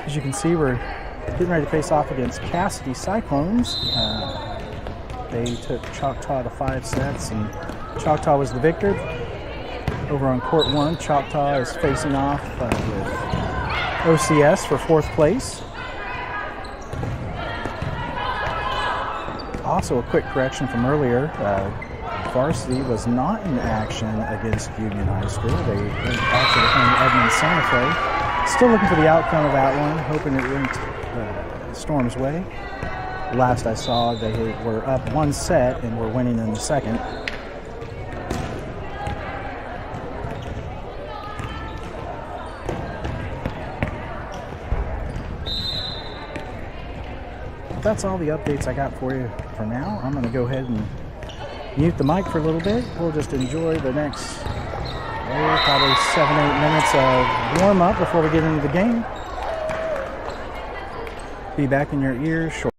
As you can see, we're getting ready to face off against Casady Cyclones. They took Choctaw to 5 sets, and Choctaw was the victor. Over on court 1, Choctaw is facing off with OCS for 4th place. Also, a quick correction from earlier. Varsity was not in action against Union High School. They actually playing Edmond Santa Fe. Still looking for the outcome of that one, hoping it went Storm's way. Last I saw, they were up 1 set and were winning in the second. That's all the updates I got for you for now. I'm going to go ahead and mute the mic for a little bit. We'll just enjoy the next probably 7-8 minutes of warm-up before we get into the game. Be back in your ears shortly.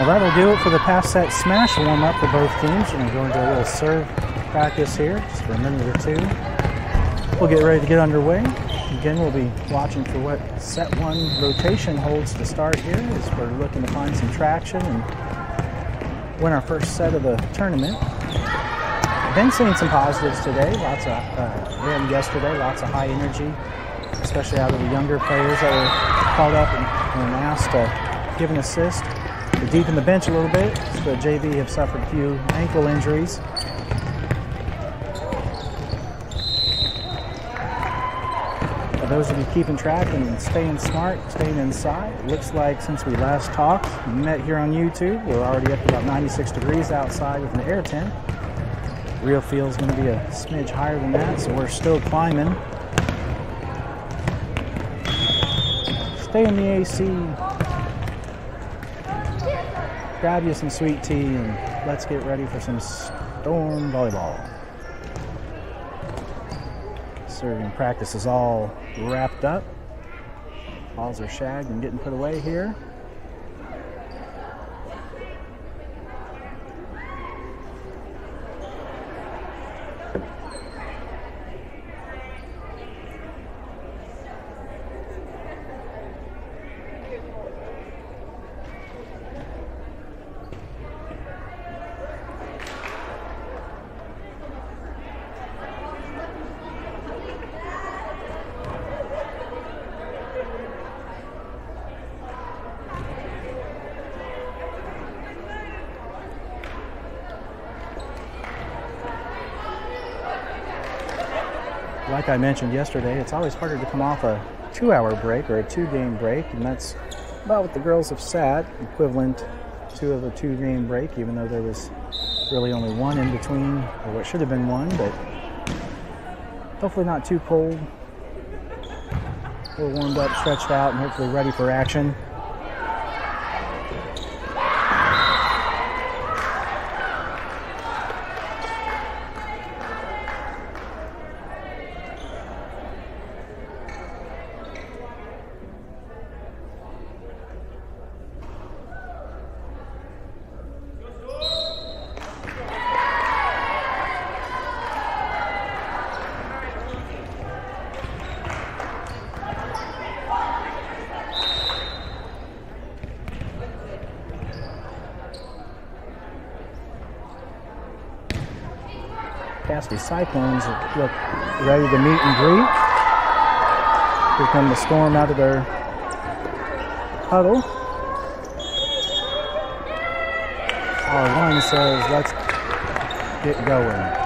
Well, that'll do it for the pass set smash warm-up for both teams. We're going to go into a little serve practice here just for a minute or two. We'll get ready to get underway. Again, we'll be watching for what set one rotation holds to start here as we're looking to find some traction and win our first set of the tournament. Been seeing some positives today. And yesterday, lots of high energy, especially out of the younger players that were called up and asked to give an assist. We're deep in the bench a little bit. The JV have suffered a few ankle injuries. For those of you keeping track and staying smart, staying inside, it looks like since we last talked, met here on YouTube, we're already up to about 96 degrees outside with an air tent. Real feel is going to be a smidge higher than that, so we're still climbing. Stay in the AC. Grab you some sweet tea and let's get ready for some Storm volleyball. Serving practice is all wrapped up. Balls are shagged and getting put away here. Like I mentioned yesterday, it's always harder to come off a 2-hour break or a 2-game break, and that's about what the girls have sat, equivalent to of a 2-game break, even though there was really only one in between, or what should have been one, but hopefully not too cold. We're warmed up, stretched out, and hopefully ready for action. Casady Cyclones look ready to meet and greet. Here come the Storm out of their huddle. R1 says, let's get going.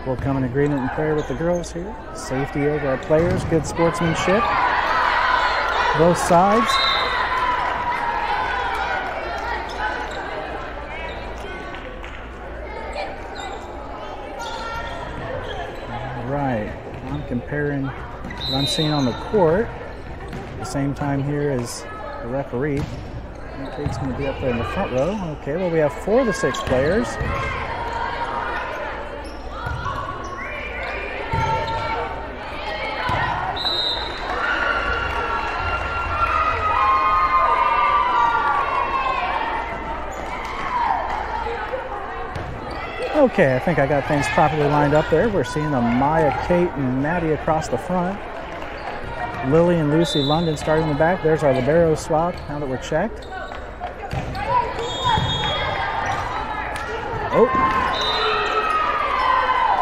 We'll come in agreement and prayer with the girls here. Safety over our players, good sportsmanship. Both sides. All right, I'm comparing what I'm seeing on the court at the same time here as the referee. Kate's going to be up there in the front row. Okay, well, we have 4 of the 6 players. Okay, I think I got things properly lined up there. We're seeing Maya, Kate, and Maddie across the front. Lily and Lucy London starting in the back. There's our libero swap now that we're checked. Oh.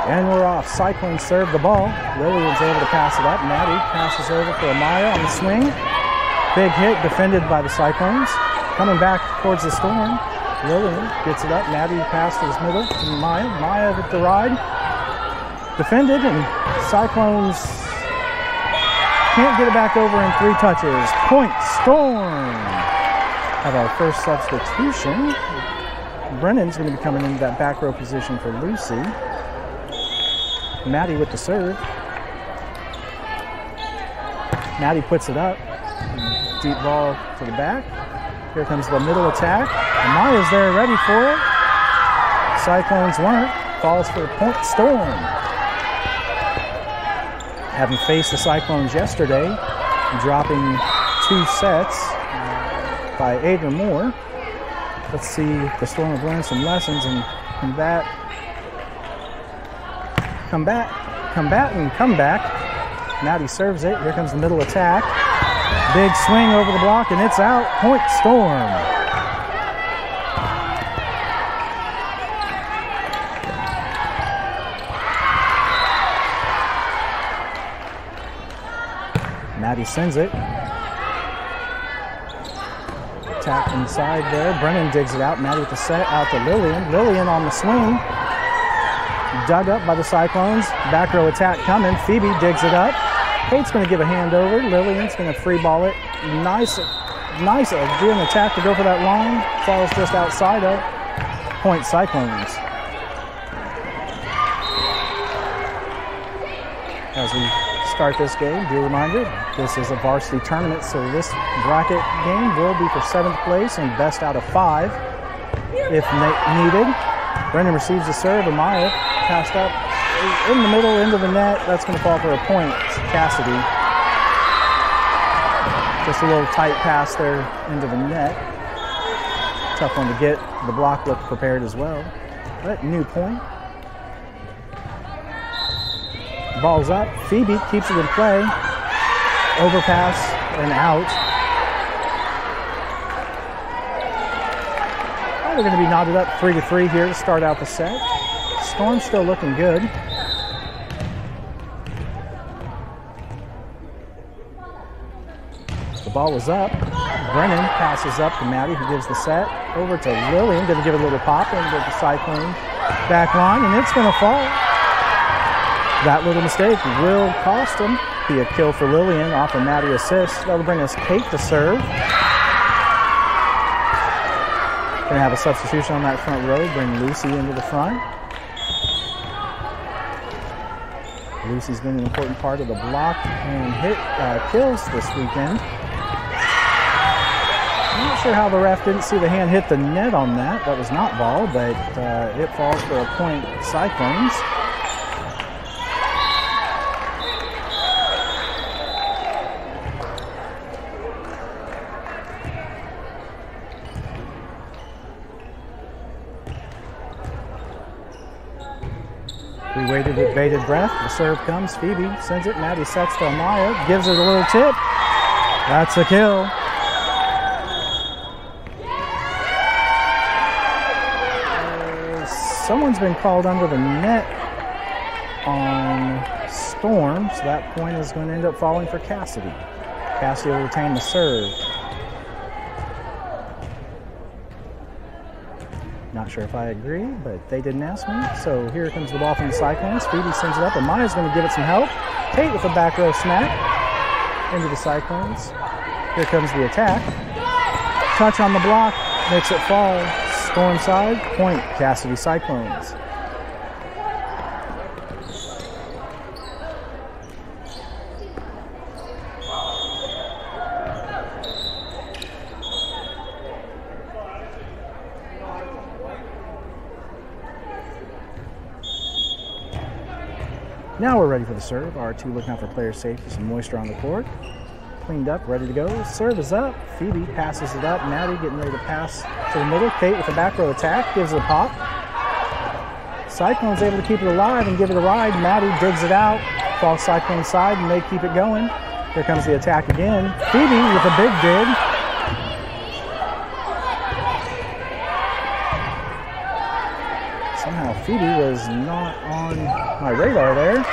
And we're off. Cyclone served the ball. Lily was able to pass it up. Maddie passes over for Amaya on the swing. Big hit defended by the Cyclones. coming back towards the Storm. Lillian gets it up. Maddie pass to his middle. Maya. Maya with the ride. Defended, and Cyclones can't get it back over in 3 touches. Point Storm. Have our first substitution. Brennan's going to be coming into that back row position for Lucy. Maddie with the serve. Maddie puts it up. Deep ball to the back. Here comes the middle attack. And Maya's there ready for it. Cyclones weren't. Falls for Point Storm. Having faced the Cyclones yesterday, dropping 2 sets by 8 or more. Let's see if the Storm have learned some lessons and come back. Maddie serves it. Here comes the middle attack. Big swing over the block, and it's out. Point Storm. Maddie sends it. Attack inside there. Brennan digs it out. Maddie with the set out to Lillian. Lillian on the swing. Dug up by the Cyclones. Back row attack coming. Phoebe digs it up. Kate's going to give a hand over. Lillian's going to free ball it. Nice doing the attack to go for that line. Falls just outside of. Point Cyclones. As we start this game, be a reminder, this is a varsity tournament, so this bracket game will be for 7th place and best out of 5 if needed. Brennan receives the serve. Amaya passed up in the middle into the net. That's going to fall for a point. Casady. Just a little tight pass there into the net. Tough one to get. The block looked prepared as well. But new point. Ball's up. Phoebe keeps it in play. Overpass and out. Oh, they're going to be knotted up 3-3 here to start out the set. Storm still looking good. The ball was up. Brennan passes up to Maddie, who gives the set. Over to Lillian, going to give it a little pop into the Cyclone back line, and it's going to fall. That little mistake will cost him. Be a kill for Lillian off a Maddie assist. That'll bring us Kate to serve. Going to have a substitution on that front row. Bring Lucy into the front. Lucy's been an important part of the block and hit kills this weekend. I'm not sure how the ref didn't see the hand hit the net on that. That was not ball, but it falls for a point Cyclones. We waited with bated breath. The serve comes. Phoebe sends it. Maddie sets to Amaya. Gives it a little tip. That's a kill. Someone's been called under the net on Storm, so that point is going to end up falling for Casady. Casady will retain the serve. Not sure if I agree, but they didn't ask me. So here comes the ball from the Cyclones. Phoebe sends it up, and Maya's going to give it some help. Kate with a back row smack into the Cyclones. Here comes the attack. Touch on the block, makes it fall. Storm side, point Casady Cyclones. Now we're ready for the serve. R2 looking out for player safety, some moisture on the court. Cleaned up, ready to go. Serve is up. Phoebe passes it up. Maddie getting ready to pass to the middle. Kate with a back row attack, gives it a pop. Cyclone's able to keep it alive and give it a ride. Maddie digs it out. Falls Cyclone side, and they keep it going. Here comes the attack again. Phoebe with a big dig. Somehow Phoebe was not on my radar there.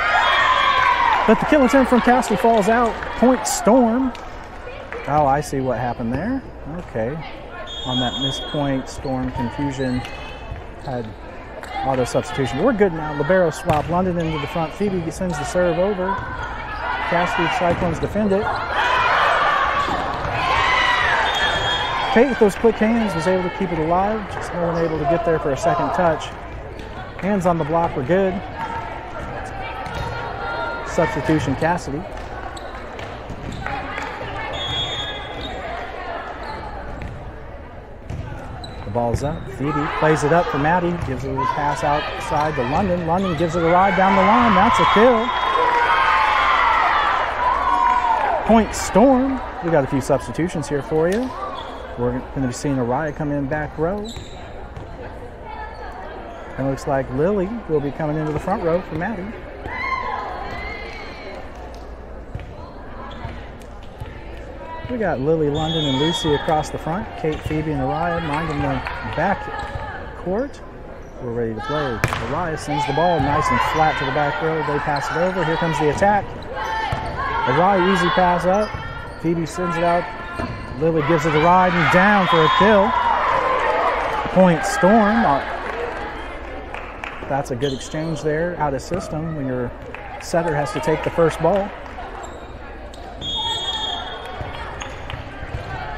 But the kill attempt from Casady falls out. Point Storm. Oh, I see what happened there. Okay. on that missed point. Storm confusion had auto substitution. We're good now. Libero swap. London into the front. Phoebe sends the serve over. Casady Cyclones defend it. Kate with those quick hands was able to keep it alive. Just no one able to get there for a second touch. Hands on the block were good. Substitution Casady. The ball's up. Phoebe plays it up for Maddie. Gives it a pass outside to London. London gives it a ride down the line. That's a kill. Point Storm. We got a few substitutions here for you. We're going to be seeing Araya come in back row. And it looks like Lily will be coming into the front row for Maddie. We got Lily, London, and Lucy across the front. Kate, Phoebe, and Araya minding the back court. We're ready to play. Araya sends the ball nice and flat to the back row. They pass it over. Here comes the attack. Araya easy pass up. Phoebe sends it out. Lily gives it a ride and down for a kill. Point Storm. That's a good exchange there out of system when your setter has to take the first ball.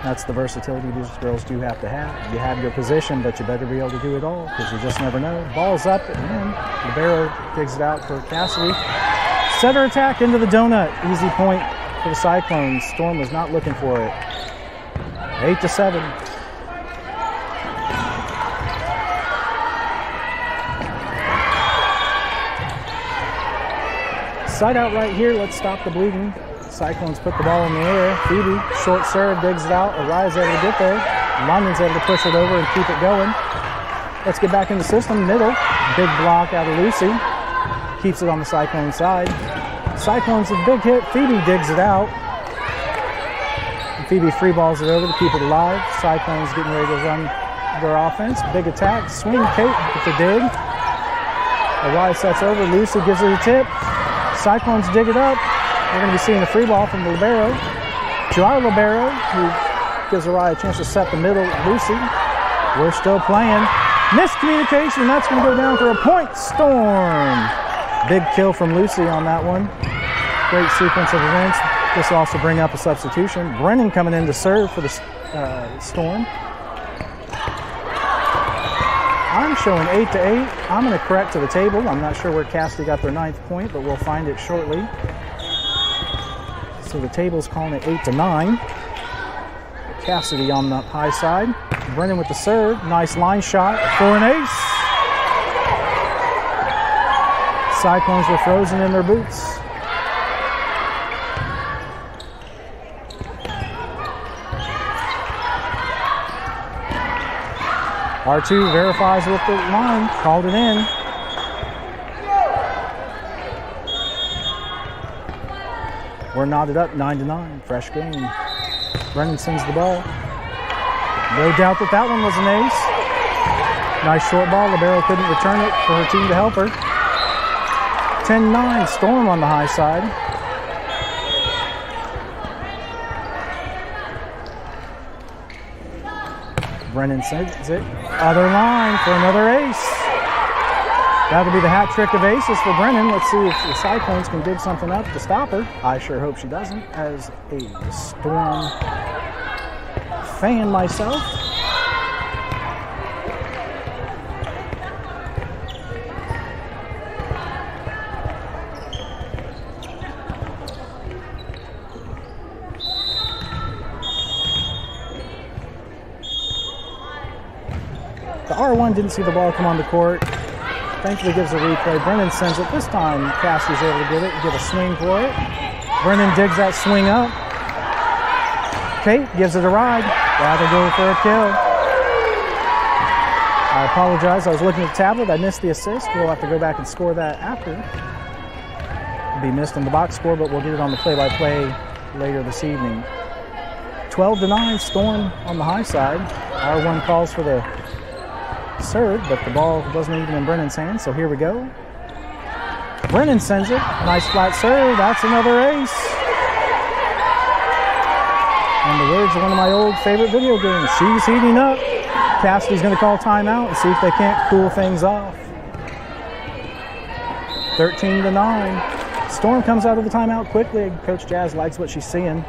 That's the versatility these girls do have to have. You have your position, but you better be able to do it all because you just never know. Ball's up and in. Libero digs it out for Casady. Setter attack into the donut. Easy point for the Cyclones. Storm was not looking for it. 8-7. Side out right here. Let's stop the bleeding. Cyclones put the ball in the air. Phoebe, short serve, digs it out. Araya's able to get there. London's able to push it over and keep it going. Let's get back in the system. Middle. Big block out of Lucy. Keeps it on the Cyclone side. Cyclones a big hit. Phoebe digs it out. Phoebe free balls it over to keep it alive. Cyclones getting ready to run their offense. Big attack. Swing Kate with the dig. Araya sets over. Lucy gives it a tip. Cyclones dig it up. We're going to be seeing a free ball from the Libero. Joao Libero, who gives Araya a chance to set the middle. Lucy. We're still playing. Miscommunication. That's going to go down for a point. Storm. Big kill from Lucy on that one. Great sequence of events. This will also bring up a substitution. Brennan coming in to serve for the Storm. I'm showing 8-8. I'm going to correct to the table. I'm not sure where Casady got their 9th point, but we'll find it shortly. So the table's calling it 8-9. Casady on the high side. Brennan with the serve. Nice line shot for an ace. Cyclones were frozen in their boots. R2 verifies with the line, called it in. We're knotted up 9-9, fresh game. Brennan sends the ball. No doubt that that one was an ace. Nice short ball, Libero couldn't return it for her team to help her. 10-9, Storm on the high side. Brennan sends it. Other line for another ace. That'll be the hat trick of aces for Brennan. Let's see if the Cyclones can dig something up to stop her. I sure hope she doesn't, as a Storm fan myself. The R1 didn't see the ball come on the court. Thankfully gives a replay. Brennan sends it. This time Cassie's able to get it and get a swing for it. Brennan digs that swing up. Kate gives it a ride. That'll go for a kill. I apologize. I was looking at the tablet. I missed the assist. We'll have to go back and score that after. It'll be missed in the box score, but we'll get it on the play-by-play later this evening. 12-9, Storm on the high side. R1 calls for the serve, but the ball wasn't even in Brennan's hands, so here we go. Brennan sends it. Nice flat serve. That's another ace. In the words of one of my old favorite video games, she's heating up. Casady's going to call timeout and see if they can't cool things off. 13-9. Storm comes out of the timeout quickly. Coach Jazz likes what she's seeing.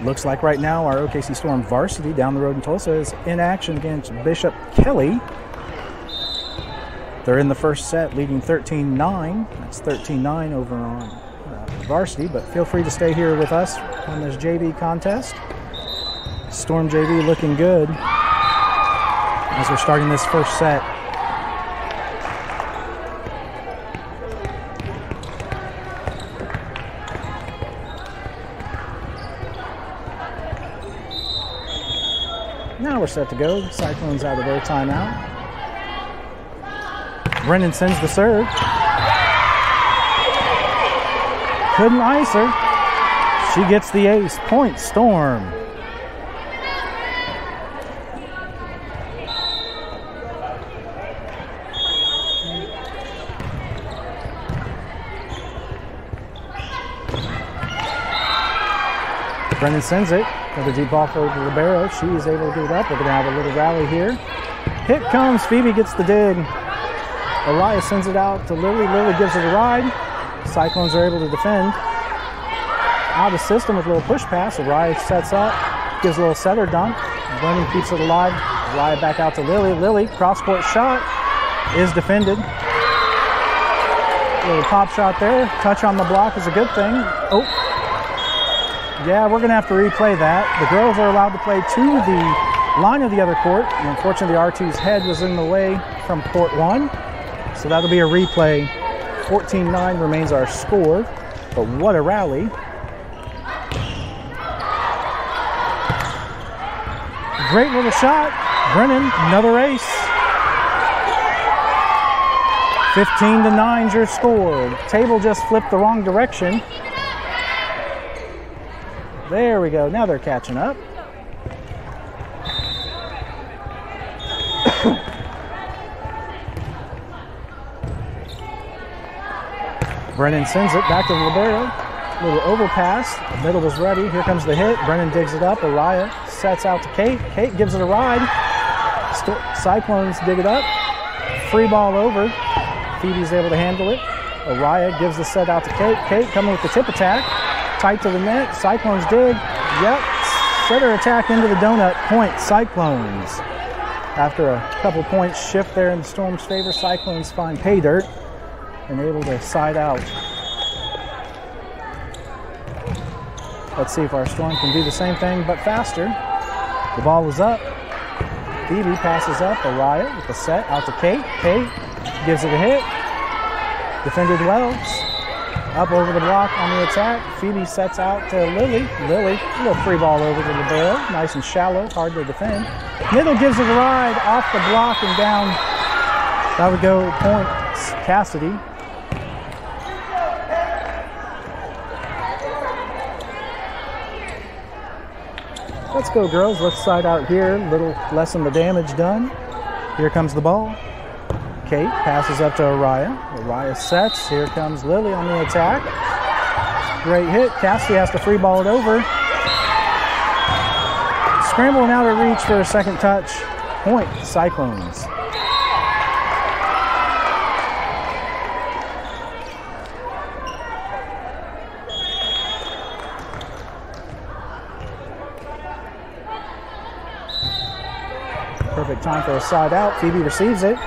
Looks like right now our OKC Storm varsity down the road in Tulsa is in action against Bishop Kelly. They're in the first set leading 13-9. That's 13-9 over on varsity, but feel free to stay here with us on this JV contest. Storm JV looking good as we're starting this first set. Now we're set to go. Cyclones out of their timeout. Brennan sends the serve. Couldn't ice her. She gets the ace. Point Storm. Brennan sends it. Another deep ball for the libero. She is able to get it up. We're going to have a little rally here. Hit comes. Phoebe gets the dig. Elias sends it out to Lily. Lily gives it a ride. Cyclones are able to defend. Out of system with a little push pass. Elias sets up. Gives a little setter dunk. Brennan keeps it alive. Elias back out to Lily. Lily, cross-court shot is defended. A little pop shot there. Touch on the block is a good thing. Oh. Yeah, we're going to have to replay that. The girls are allowed to play to the line of the other court. And unfortunately, the R2's head was in the way from court 1. So that'll be a replay. 14-9 remains our score. But what a rally. Great little shot. Brennan, another ace. 15-9's your score. Table just flipped the wrong direction. There we go. Now they're catching up. Brennan sends it back to the libero. Little overpass. The middle was ready. Here comes the hit. Brennan digs it up. Araya sets out to Kate. Kate gives it a ride. Cyclones dig it up. Free ball over. Phoebe's able to handle it. Araya gives the set out to Kate. Kate coming with the tip attack. Tight to the net. Cyclones dig. Yep. Setter attack into the donut. Point Cyclones. After a couple points shift there in the Storm's favor, Cyclones find pay dirt and able to side out. Let's see if our Storm can do the same thing but faster. The ball is up. Phoebe passes up. Araya with the set out to Kate. Kate gives it a hit. Defended well. Up over the block on the attack. Phoebe sets out to Lily. Lily, a little free ball over to the barrel. Nice and shallow, hard to defend. Middle gives it a ride off the block and down. That would go points. Casady. Let's go, girls. Let's side out here. Little lessen the damage done. Here comes the ball. Kate passes up to Araya. Araya sets. Here comes Lily on the attack. Great hit. Casady has to free ball it over. Scrambling out of reach for a second touch. Point Cyclones. Perfect time for a side out. Phoebe receives it.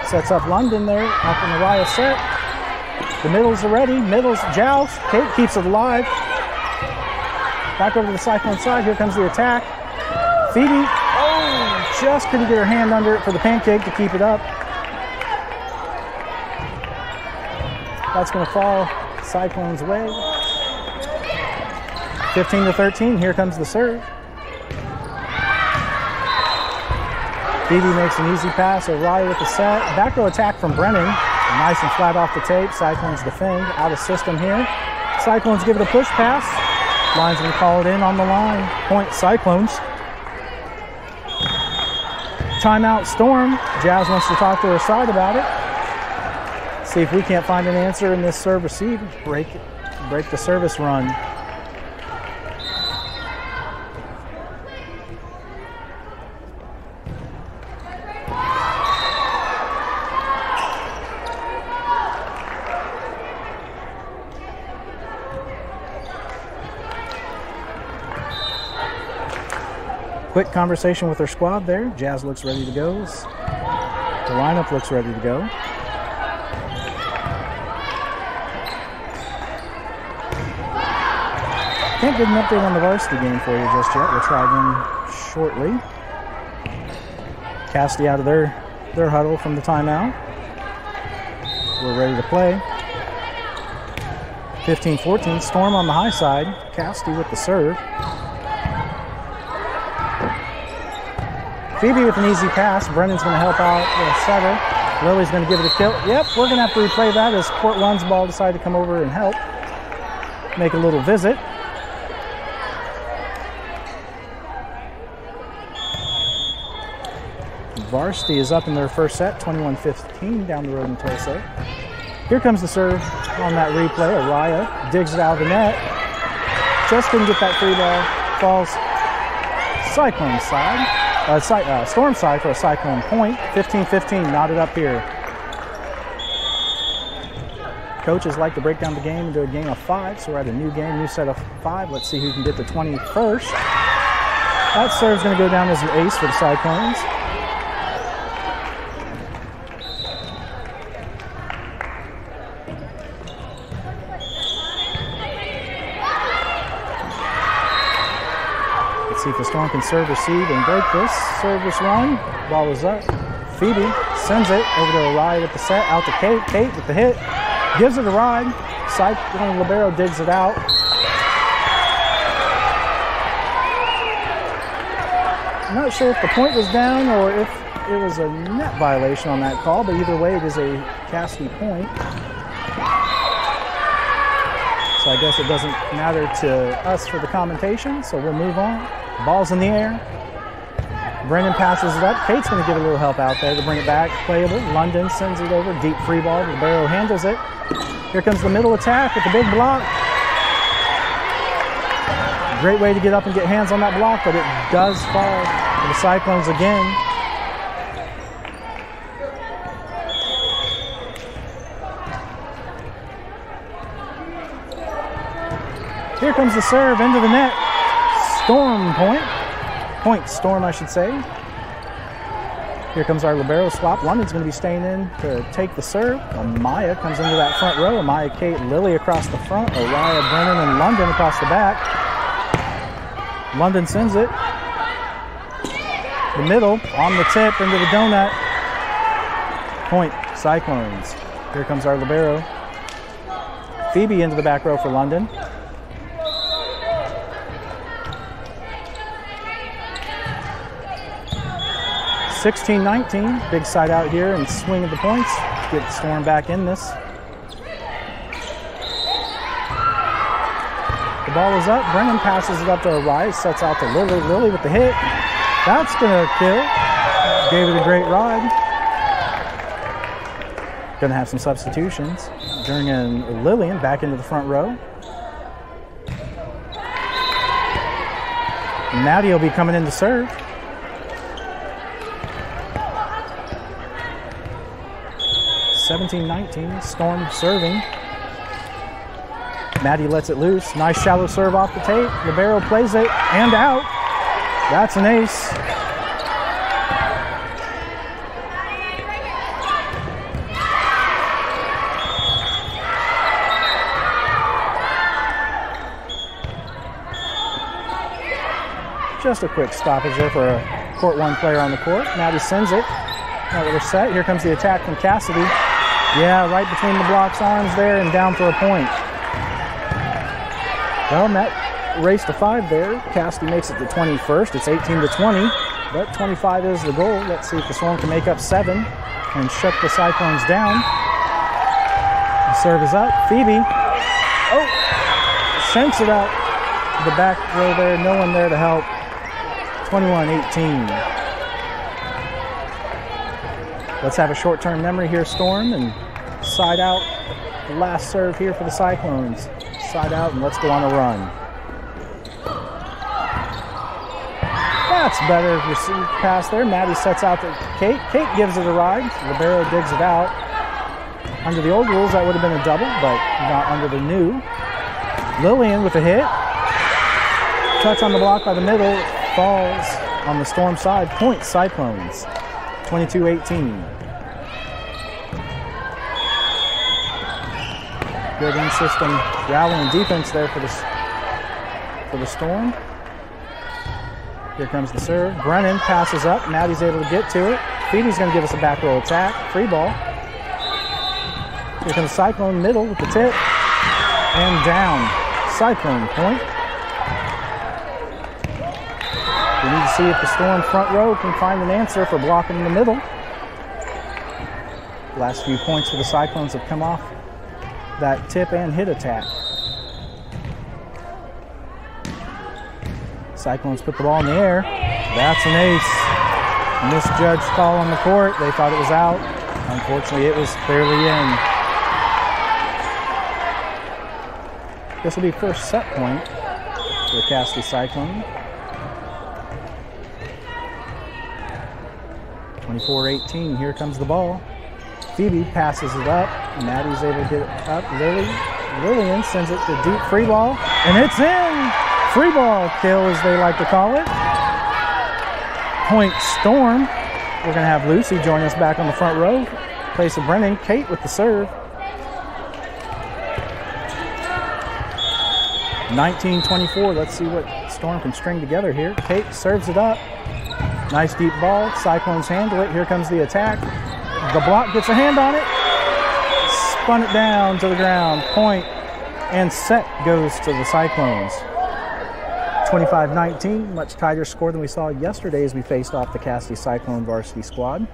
Sets up London there after Mariah set. The middles are ready. Middles joust. Kate keeps it alive. Back over to the Cyclone side. Here comes the attack. Phoebe, just couldn't get her hand under it for the pancake to keep it up. That's going to fall Cyclone's way. 15-13. Here comes the serve. Phoebe makes an easy pass. O'Reilly with the set. Back row attack from Brennan. Nice and flat off the tape. Cyclones defend. Out of system here. Cyclones give it a push pass. Linesman call it in on the line. Point Cyclones. Timeout Storm. Jazz wants to talk to her side about it. See if we can't find an answer in this serve receive. Break the service run. Quick conversation with her squad there. Jazz looks ready to go. The lineup looks ready to go. Can't get an update on the varsity game for you just yet. We'll try again shortly. Casady out of their huddle from the timeout. We're ready to play. 15-14. Storm on the high side. Casady with the serve. Phoebe with an easy pass. Brennan's going to help out the setter. Lily's going to give it a kill. Yep, we're going to have to replay that as Court 1's ball decided to come over and help. Make a little visit. Varsity is up in their first set, 21-15 down the road in Tulsa. Here comes the serve on that replay. Araya digs it out of the net. Just didn't get that free ball. Falls Cyclone side. Storm side for a Cyclone point. 15-15, knotted up here. Coaches like to break down the game into a game of 5, so we're at a new game, new set of 5. Let's see who can get the 21st. That serve's going to go down as an ace for the Cyclones. See if the Storm can serve, receive, and break this. Service run. Ball is up. Phoebe sends it over to Araya with the set. Out to Kate. Kate with the hit. Gives it a ride. Cyclone libero digs it out. I'm not sure if the point was down or if it was a net violation on that call, but either way, it is a Casady point. So I guess it doesn't matter to us for the commentation, so we'll move on. Ball's in the air. Brennan passes it up. Kate's going to get a little help out there to bring it back. Playable. London sends it over. Deep free ball. Libero handles it. Here comes the middle attack with the big block. Great way to get up and get hands on that block, but it does fall for the Cyclones again. Here comes the serve into the net. Storm point. Point Storm, I should say. Here comes our libero swap. London's going to be staying in to take the serve. Amaya comes into that front row. Amaya, Kate, Lily across the front. Araya, Brennan, and London across the back. London sends it. The middle, on the tip, into the donut. Point Cyclones. Here comes our libero. Phoebe into the back row for London. 16-19, big side out here and swing of the points. Get the Storm back in this. The ball is up. Brennan passes it up to Araya, sets out to Lily. Lily with the hit. That's going to kill. Gave it a great ride. Going to have some substitutions. Bringing Lillian back into the front row. Maddie will be coming in to serve. 17-19, Storm serving. Maddie lets it loose. Nice shallow serve off the tape. Libero plays it and out. That's an ace. Just a quick stoppage there for a Court 1 player on the court. Maddie sends it. Now that we're set, here comes the attack from Casady. Yeah, right between the block's arms there and down for a point. Well, Matt raced to 5 there. Casady makes it to 21st. It's 18-20, but 25 is the goal. Let's see if the Storm can make up 7 and shut the Cyclones down. Serve is up. Phoebe. Oh, shanks it out the back row there. No one there to help. 21-18. Let's have a short-term memory here, Storm, and side out. The last serve here for the Cyclones. Side out, and let's go on a run. That's better. Received pass there. Maddie sets out to Kate. Kate gives it a ride. Libero digs it out. Under the old rules, that would have been a double, but not under the new. Lillian with a hit. Touch on the block by the middle. Falls on the Storm side. Point Cyclones. 22-18. Good in-system rallying defense there for the Storm. Here comes the serve. Brennan passes up. Maddie's able to get to it. Phoebe's going to give us a back row attack. Free ball. Here comes Cyclone middle with the tip. And down. Cyclone point. We need to see if the Storm front row can find an answer for blocking in the middle. Last few points for the Cyclones have come off that tip and hit attack. Cyclones put the ball in the air. That's an ace. Misjudged call on the court. They thought it was out. Unfortunately, it was clearly in. This will be first set point for the Casady Cyclone. 24-18. Here comes the ball. Phoebe passes it up. Maddie's able to get it up. Lillian sends it to deep free ball, and it's in. Free ball kill, as they like to call it. Point Storm. We're going to have Lucy join us back on the front row. Place of Brennan. Kate with the serve. 19-24. Let's see what Storm can string together here. Kate serves it up. Nice deep ball. Cyclones handle it. Here comes the attack. The block gets a hand on it. Spun it down to the ground. Point and set goes to the Cyclones. 25-19, much tighter score than we saw yesterday as we faced off the Casady Cyclone varsity squad.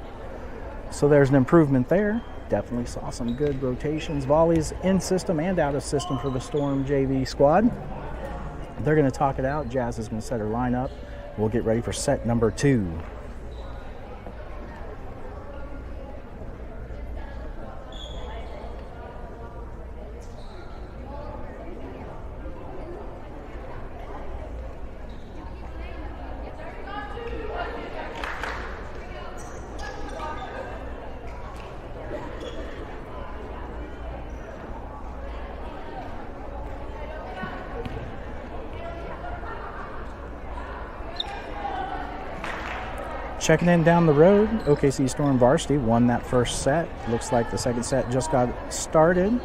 So there's an improvement there. Definitely saw some good rotations, volleys in system and out of system for the Storm JV squad. They're going to talk it out. Jazz is going to set her lineup. We'll get ready for set number 2. Checking in down the road, OKC Storm varsity won that first set. Looks like the second set just got started.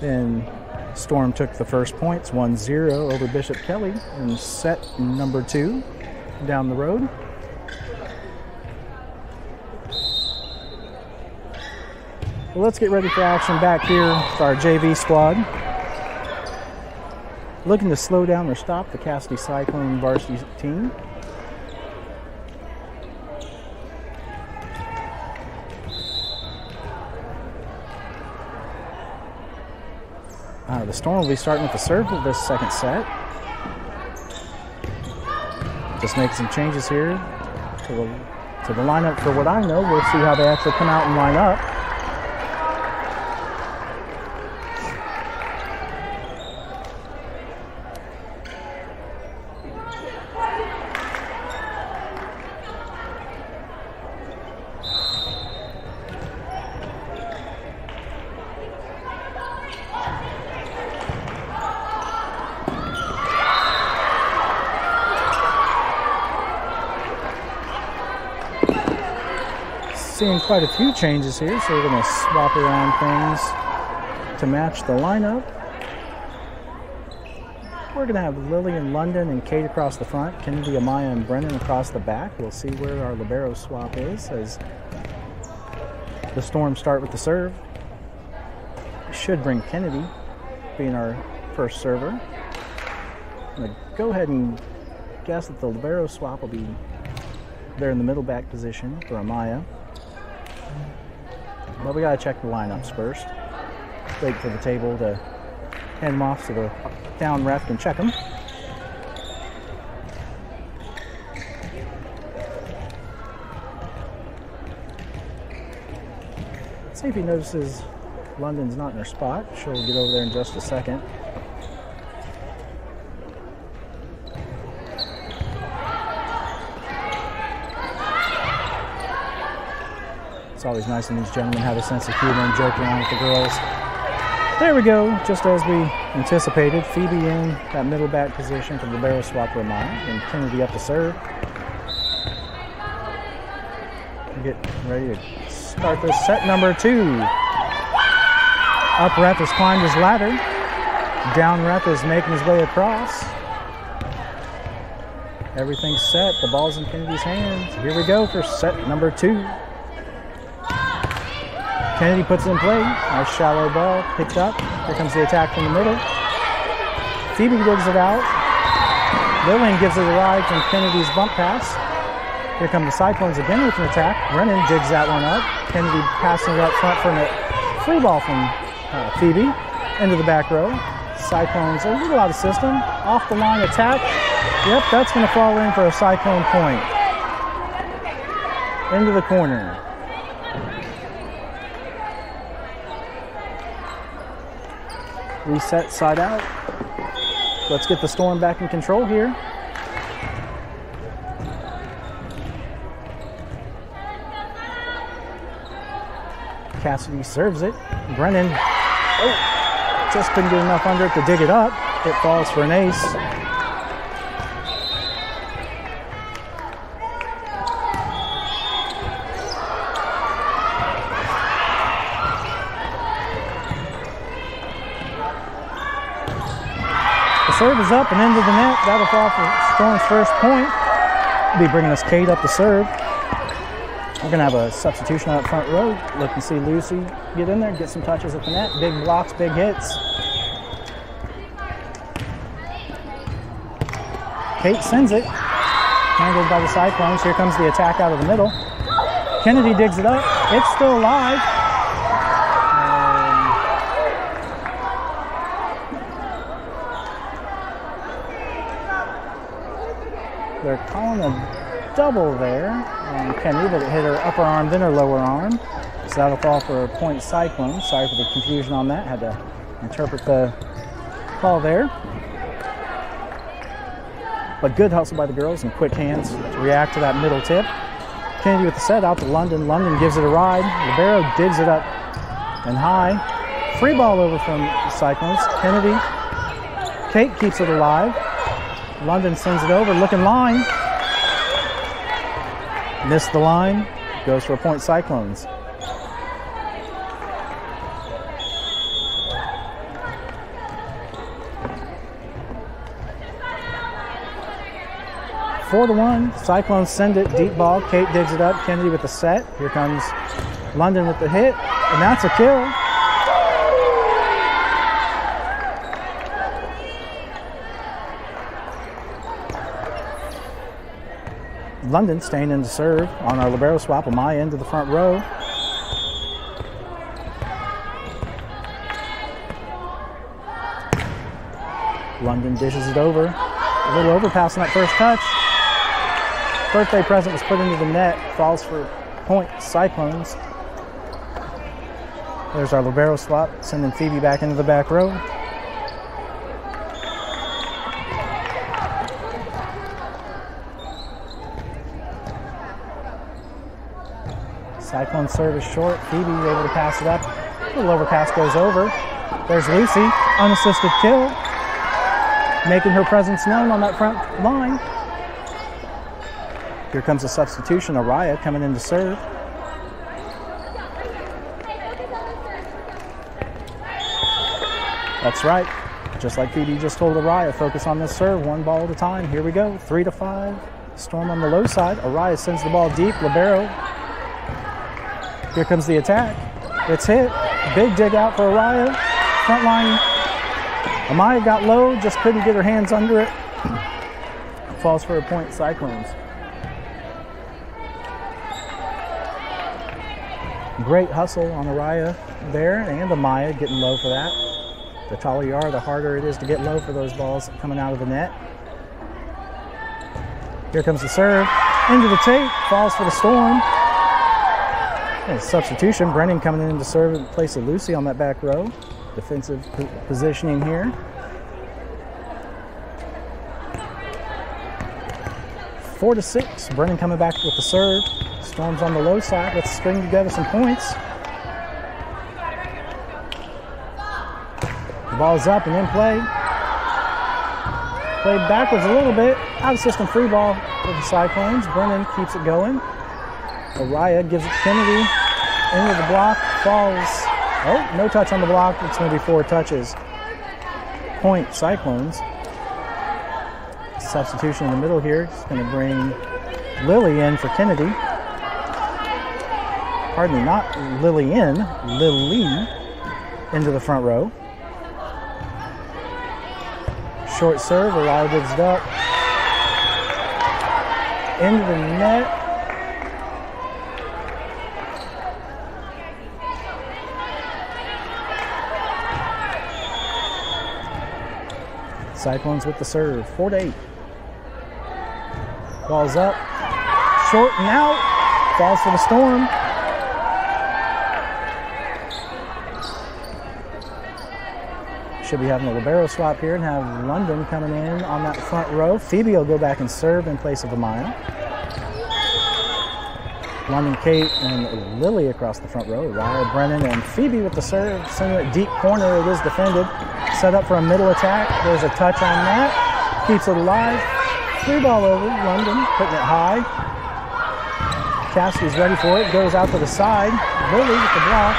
Then Storm took the first points, 1-0 over Bishop Kelly in set number 2 down the road. Well, let's get ready for action back here with our JV squad. Looking to slow down or stop the Casady Cyclone varsity team. The Storm will be starting with the serve of this second set. Just make some changes here to the lineup for what I know. We'll see how they actually come out and line up. Seeing quite a few changes here, so we're going to swap around things to match the lineup. We're going to have Lillian London and Kate across the front, Kennedy, Amaya, and Brennan across the back. We'll see where our libero swap is as the Storm start with the serve. Should bring Kennedy, being our first server. I'm going to go ahead and guess that the libero swap will be there in the middle back position for Amaya. But we got to check the lineups first. wait for the table to hand them off so the down ref can check them. Safety notices London's not in her spot. She'll get over there in just a second. It's always nice when these gentlemen have a sense of humor and joke around with the girls. There we go, just as we anticipated. Phoebe in that middle back position for the libero swap for Amaya, and Kennedy up to serve. Get ready to start this set number 2. Up ref has climbed his ladder. Down ref is making his way across. Everything's set. The ball's in Kennedy's hands. Here we go for set number 2. Kennedy puts it in play. Nice shallow ball picked up. Here comes the attack from the middle. Phoebe digs it out. Lillian gives it a ride from Kennedy's bump pass. Here come the Cyclones again with an attack. Brennan digs that one up. Kennedy passing it up front for a free ball from Phoebe into the back row. Cyclones a little out of system. Off the line attack. Yep, that's going to fall in for a Cyclone point. Into the corner. Reset side out. Let's get the Storm back in control here. Casady serves it. Brennan, just couldn't get enough under it to dig it up. It falls for an ace. The serve is up and into the net. That'll fall for Storm's first point. Be bringing us Kate up to serve. We're going to have a substitution out front row. Look and see Lucy get in there, get some touches at the net. Big blocks, big hits. Kate sends it. Handled by the Cyclones. Here comes the attack out of the middle. Kennedy digs it up. It's still alive. They're calling a double there on Kennedy, but it hit her upper arm, then her lower arm. So that'll fall for a point Cyclone. Sorry for the confusion on that. Had to interpret the call there. But good hustle by the girls and quick hands to react to that middle tip. Kennedy with the set out to London. London gives it a ride. Libero digs it up and high. Free ball over from the Cyclones. Kennedy. Kate keeps it alive. London sends it over. Looking line. Missed the line. Goes for a point Cyclones. Four to 1. Cyclones send it. Deep ball. Kate digs it up. Kennedy with the set. Here comes London with the hit. And that's a kill. London staying in to serve on our libero swap. Amaya into the front row. London dishes it over. A little overpass on that first touch. Birthday present was put into the net. Falls for point Cyclones. There's our libero swap, sending Phoebe back into the back row. Cyclone service short. Phoebe able to pass it up. A little overpass goes over. There's Lucy, unassisted kill. Making her presence known on that front line. Here comes a substitution. Araya coming in to serve. That's right. Just like Phoebe just told Araya, focus on this serve, one ball at a time. Here we go. 3-5. Storm on the low side. Araya sends the ball deep. Libero. Here comes the attack. It's hit. Big dig out for Araya. Front line. Amaya got low, just couldn't get her hands under it. Falls for a point Cyclones. Great hustle on Araya there, and Amaya getting low for that. The taller you are, the harder it is to get low for those balls coming out of the net. Here comes the serve, into the tape, falls for the Storm. And substitution, Brennan coming in to serve in place of Lucy on that back row. Defensive positioning here. 4-6, Brennan coming back with the serve. Storm's on the low side, let's string together some points. The ball's up and in play. Played backwards a little bit. Out of system free ball for the Cyclones. Brennan keeps it going. Araya gives it to Kennedy. Into the block. Falls. Oh, no touch on the block. It's going to be 4 touches. Point Cyclones. Substitution in the middle here. It's going to bring Lily in for Kennedy. Pardon me, not Lily in. Lily into the front row. Short serve, Araya gives it up. Into the net. Cyclones with the serve, 4-8. Ball's up, short and out. Falls for the Storm. Should be having a libero swap here and have London coming in on that front row. Phoebe will go back and serve in place of Amaya. London, Kate, and Lily across the front row. Raya, Brennan, and Phoebe with the serve. Sending it deep corner. It is defended. Set up for a middle attack. There's a touch on that. Keeps it alive. Free ball over. London putting it high. Cassidy's ready for it. Goes out to the side. Lily with the block.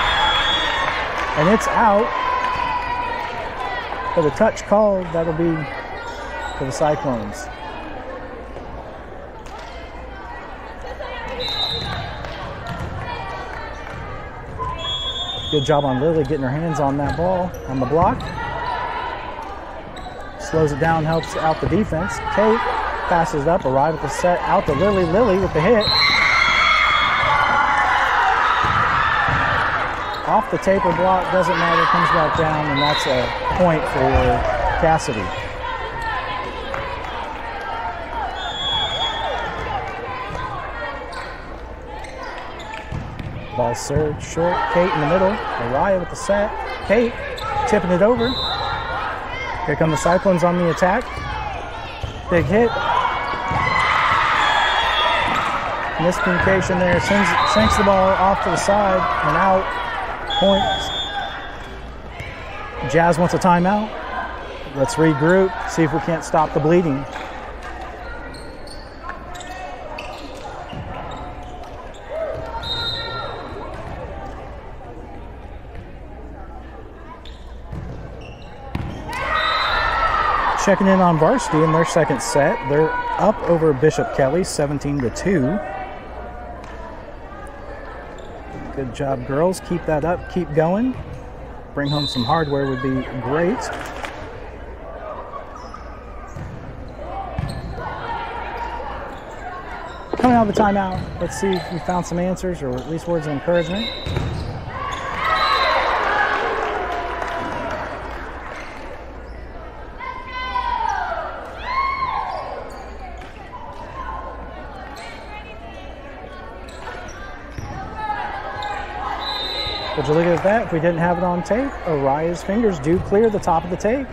And it's out. For the touch called, that'll be for the Cyclones. Good job on Lily getting her hands on that ball on the block. Slows it down, helps out the defense. Kate passes it up, arrive at the set, out to Lily. Lily with the hit. Off the taper block, doesn't matter, comes back down, and that's a point for Casady. Ball served short, Kate in the middle, Araya with the set. Kate tipping it over. Here come the Cyclones on the attack. Big hit. Miscommunication there, sinks the ball off to the side and out. Points. Jazz wants a timeout. Let's regroup, see if we can't stop the bleeding. Checking in on varsity in their second set. They're up over Bishop Kelly, 17-2. Good job, girls. Keep that up. Keep going. Bring home some hardware would be great. Coming out of the timeout, let's see if we found some answers or at least words of encouragement. Would you look at that? If we didn't have it on tape, Araya's fingers do clear the top of the tape.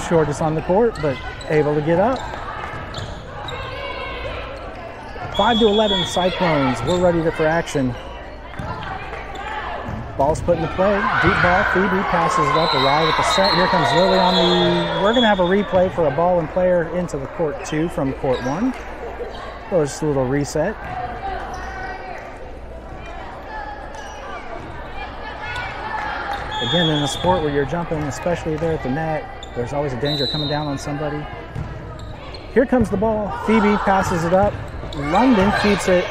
Shortest on the court, but able to get up. 5-11 Cyclones. We're ready for action. Ball's put into play. Deep ball. Phoebe passes it up. Araya with the set. Here comes Lily on the... We're going to have a replay for a ball and player into the court 2 from court 1. So just a little reset. Again, in a sport where you're jumping, especially there at the net, there's always a danger coming down on somebody. Here comes the ball. Phoebe passes it up. London keeps it.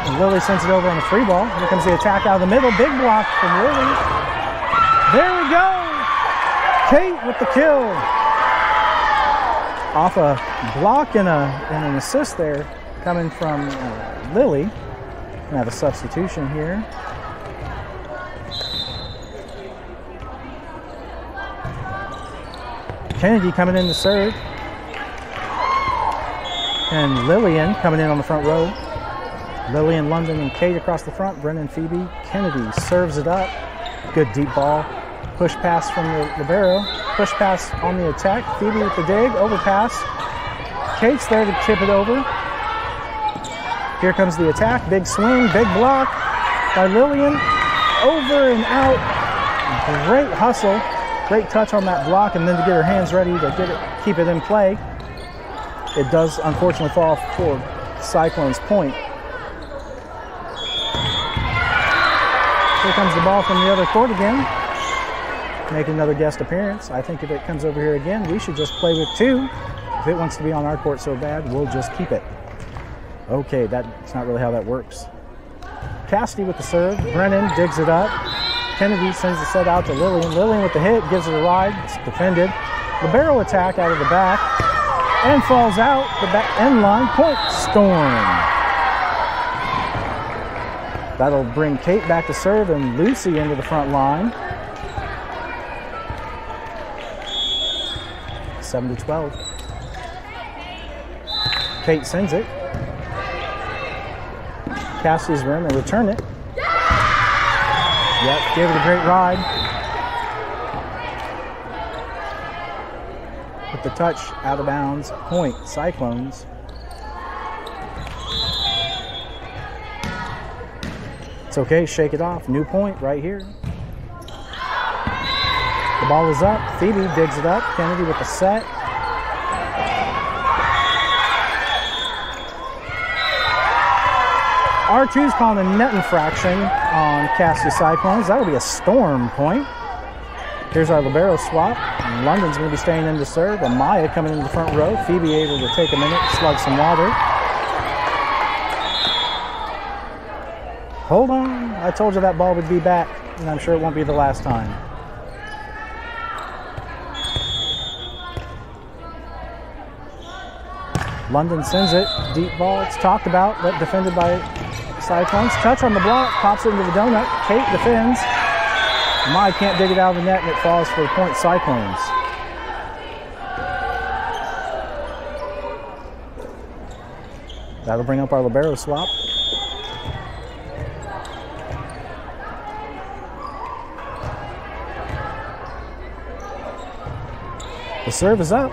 And Lily sends it over on a free ball. Here comes the attack out of the middle. Big block from Lily. There we go. Kate with the kill. Off a block and an assist there coming from Lily. Gonna have a substitution here. Kennedy coming in to serve. And Lillian coming in on the front row. Lillian, London, and Kate across the front. Brennan, Phoebe. Kennedy serves it up. Good deep ball. Push pass from the libero. Push pass on the attack. Phoebe with the dig. Overpass. Kate's there to tip it over. Here comes the attack. Big swing. Big block by Lillian. Over and out. Great hustle. Great touch on that block, and then to get her hands ready to get it, keep it in play. It does unfortunately fall for Cyclones' point. Here comes the ball from the other court again. Make another guest appearance. I think if it comes over here again, we should just play with 2. If it wants to be on our court so bad, we'll just keep it. Okay, that's not really how that works. Casady with the serve. Brennan digs it up. Kennedy sends the set out to Lillian. Lillian with the hit, gives it a ride. It's defended. Libero attack out of the back and falls out the back end line. Point Storm. That'll bring Kate back to serve and Lucy into the front line. 7-12. Kate sends it. Cassidy's rim and return it. Yep, gave it a great ride. With the touch out of bounds. Point, Cyclones. It's okay, shake it off. New point right here. The ball is up. Phoebe digs it up. Kennedy with the set. R2's calling a net infraction on Casady Cyclones. That'll be a Storm point. Here's our libero swap. London's going to be staying in to serve. Amaya coming into the front row. Phoebe able to take a minute, slug some water. Hold on. I told you that ball would be back, and I'm sure it won't be the last time. London sends it. Deep ball. It's talked about, but defended by Cyclones. Touch on the block. Pops it into the donut. Kate defends. Mai can't dig it out of the net, and it falls for the point Cyclones. That'll bring up our libero swap. The serve is up.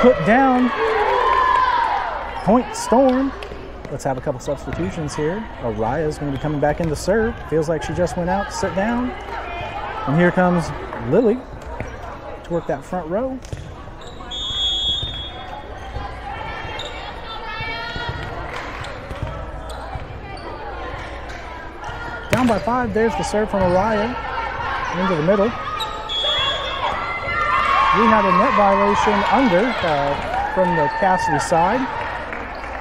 Put down. Point Storm. Let's have a couple substitutions here. Araya's going to be coming back in to serve. Feels like she just went out to sit down. And here comes Lily to work that front row. Down by 5. There's the serve from Araya. Into the middle. We had a net violation under from the Casady side.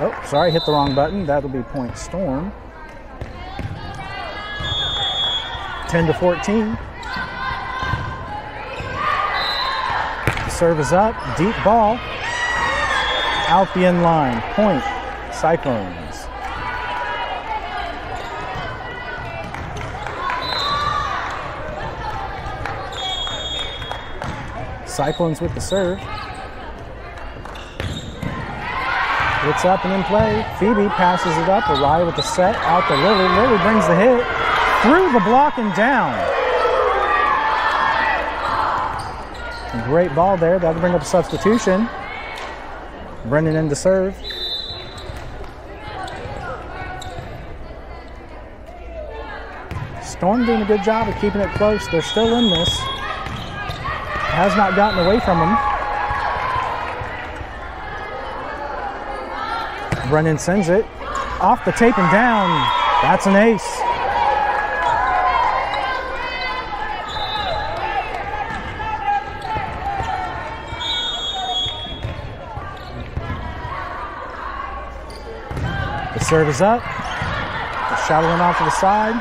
Oh, sorry, hit the wrong button. That'll be point Storm. 10-14. The serve is up. Deep ball. Out the end line. Point Cyclones. Cyclones with the serve. It's up and in play. Phoebe passes it up. Araya with the set. Out to Lily. Lily brings the hit. Through the block and down. Great ball there. That'll bring up a substitution. Brendan in to serve. Storm doing a good job of keeping it close. They're still in this. Has not gotten away from them. Brennan sends it off the tape and down. That's an ace. The serve is up. The shot went off to the side.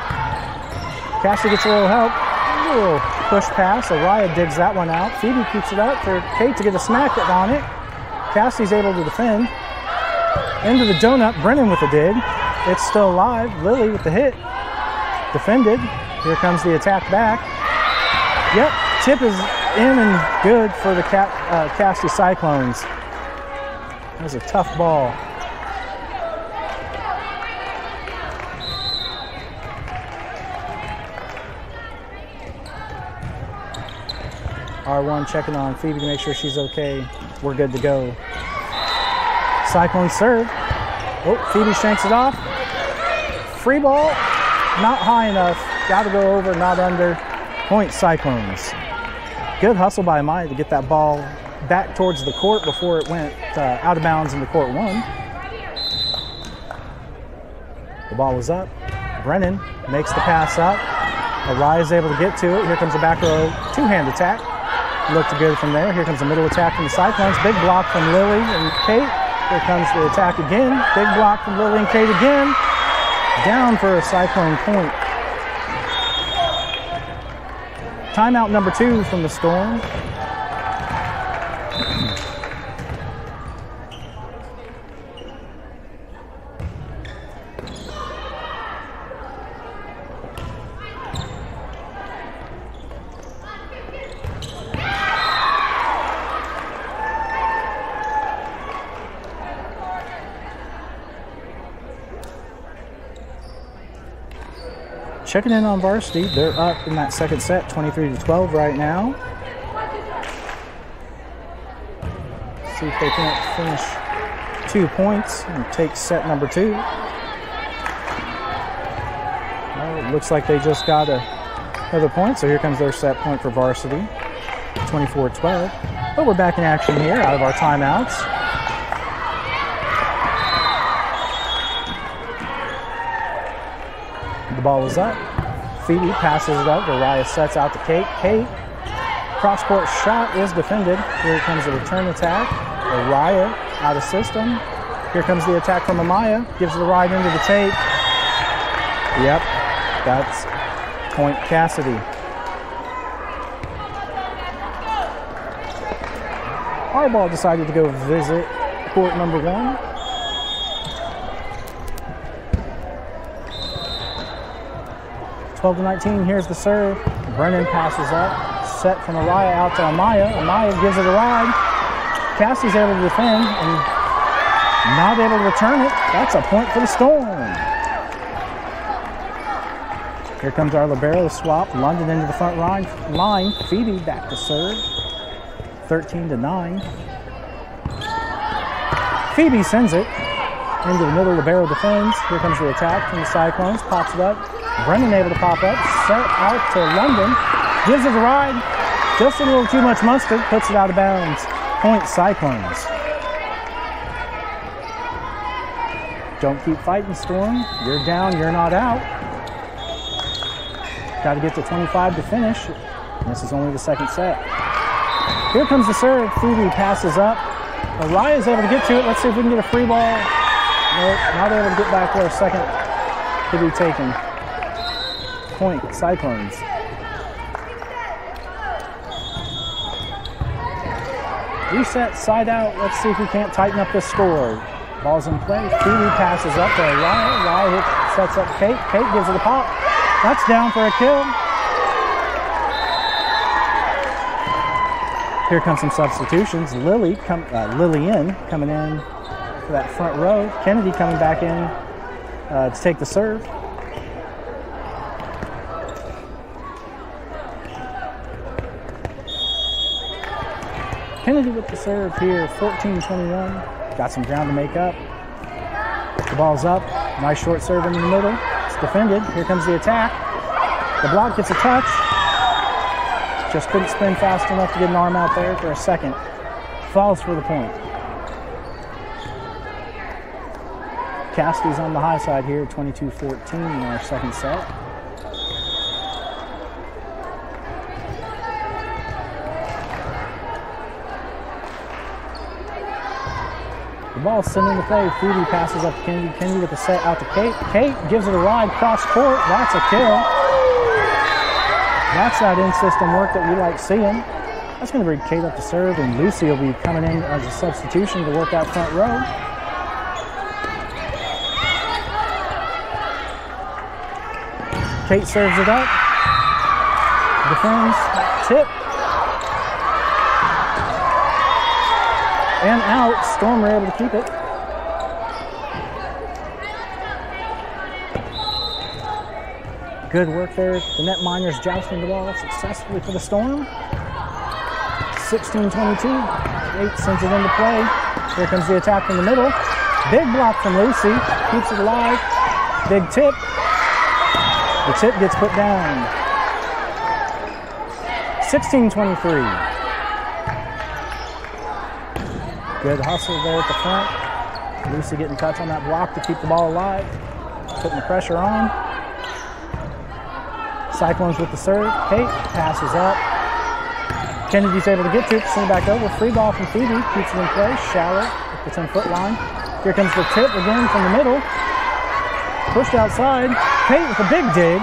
Cassie gets a little help. A little push pass. Araya digs that one out. Phoebe keeps it up for Kate to get a smack on it. Cassidy's able to defend. Into the donut, Brennan with the dig. It's still alive. Lily with the hit. Defended. Here comes the attack back. Yep, tip is in and good for the Casady Cyclones. That was a tough ball. R1 checking on Phoebe to make sure she's okay. We're good to go. Cyclone serve. Oh, Phoebe shanks it off. Free ball. Not high enough. Got to go over, not under. Point Cyclones. Good hustle by Amaya to get that ball back towards the court before it went out of bounds into court 1. The ball was up. Brennan makes the pass up. Araya is able to get to it. Here comes a back row two-hand attack. Looked good from there. Here comes a middle attack from the Cyclones. Big block from Lily and Kate. Here comes the attack again. Big block from Lily and Kate again. Down for a Cyclone point. Timeout number 2 from the Storm. Checking in on varsity. They're up in that second set, 23-12 right now. See if they can't finish 2 points and take set number 2. Well, it looks like they just got another point, so here comes their set point for varsity, 24-12. But we're back in action here out of our timeouts. The ball is up. Phoebe passes it up. Araya sets out to Kate. Kate, cross-court shot is defended. Here comes the return attack. Araya out of system. Here comes the attack from Amaya. Gives it a ride into the tape. Yep, that's point Casady. Our ball decided to go visit court number 1. 12-19, here's the serve. Brennan passes up. Set from Araya out to Amaya. Amaya gives it a ride. Cassie's able to defend and not able to return it. That's a point for the Storm. Here comes our libero swap. London into the front line. Phoebe back to serve. 13-9. Phoebe sends it into the middle. Libero defends. Here comes the attack from the Cyclones. Pops it up. Brennan able to pop up, set out to London, gives it a ride, just a little too much mustard, puts it out of bounds. Point Cyclones. Don't keep fighting, Storm. You're down, you're not out. Got to get to 25 to finish. This is only the second set. Here comes the serve. Phoebe passes up. Araya's able to get to it. Let's see if we can get a free ball. Nope, not able to get back there. Second to be taken. Point Cyclones. Reset, side out. Let's see if we can't tighten up this score. Ball's in play. Phoebe passes up to Araya. Araya sets up Kate. Kate gives it a pop. That's down for a kill. Here comes some substitutions. Lily coming in for that front row. Kennedy coming back in to take the serve. Kennedy with the serve here, 14-21. Got some ground to make up. The ball's up. Nice short serve in the middle. It's defended. Here comes the attack. The block gets a touch. Just couldn't spin fast enough to get an arm out there for a second. Falls for the point. Casady's on the high side here, 22-14 in our second set. The ball sent into play. Phoebe passes up to Kennedy. Kennedy with the set out to Kate. Kate gives it a ride cross court. That's a kill. That's that in-system work that we like seeing. That's going to bring Kate up to serve, and Lucy will be coming in as a substitution to work that front row. Kate serves it up. Defends. Tip. And out. Storm were able to keep it. Good work there. The netminders jousting the ball successfully for the Storm. 16-22. 8 sends it into play. Here comes the attack from the middle. Big block from Lucy. Keeps it alive. Big tip. The tip gets put down. 16-23. Good hustle there at the front. Lucy getting touch on that block to keep the ball alive. Putting the pressure on. Cyclones with the serve. Kate passes up. Kennedy's able to get to it. Send it back over. Free ball from Phoebe. Keeps it in play. Shallow at the 10-foot line. Here comes the tip again from the middle. Pushed outside. Kate with a big dig.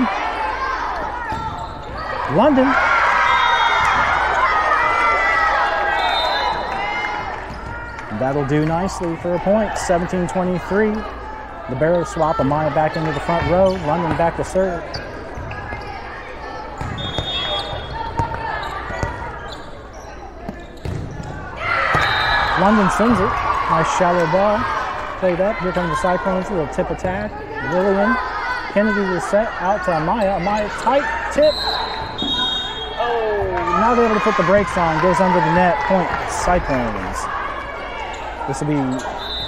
London. That'll do nicely for a point. 17-23. The Barrow swap. Amaya back into the front row. London back to serve. London sends it. Nice shallow ball. Played up. Here comes the Cyclones. A little tip attack. Lillian. Kennedy will set out to Amaya. Amaya tight tip. Oh, now they're able to put the brakes on. Goes under the net. Point Cyclones. This will be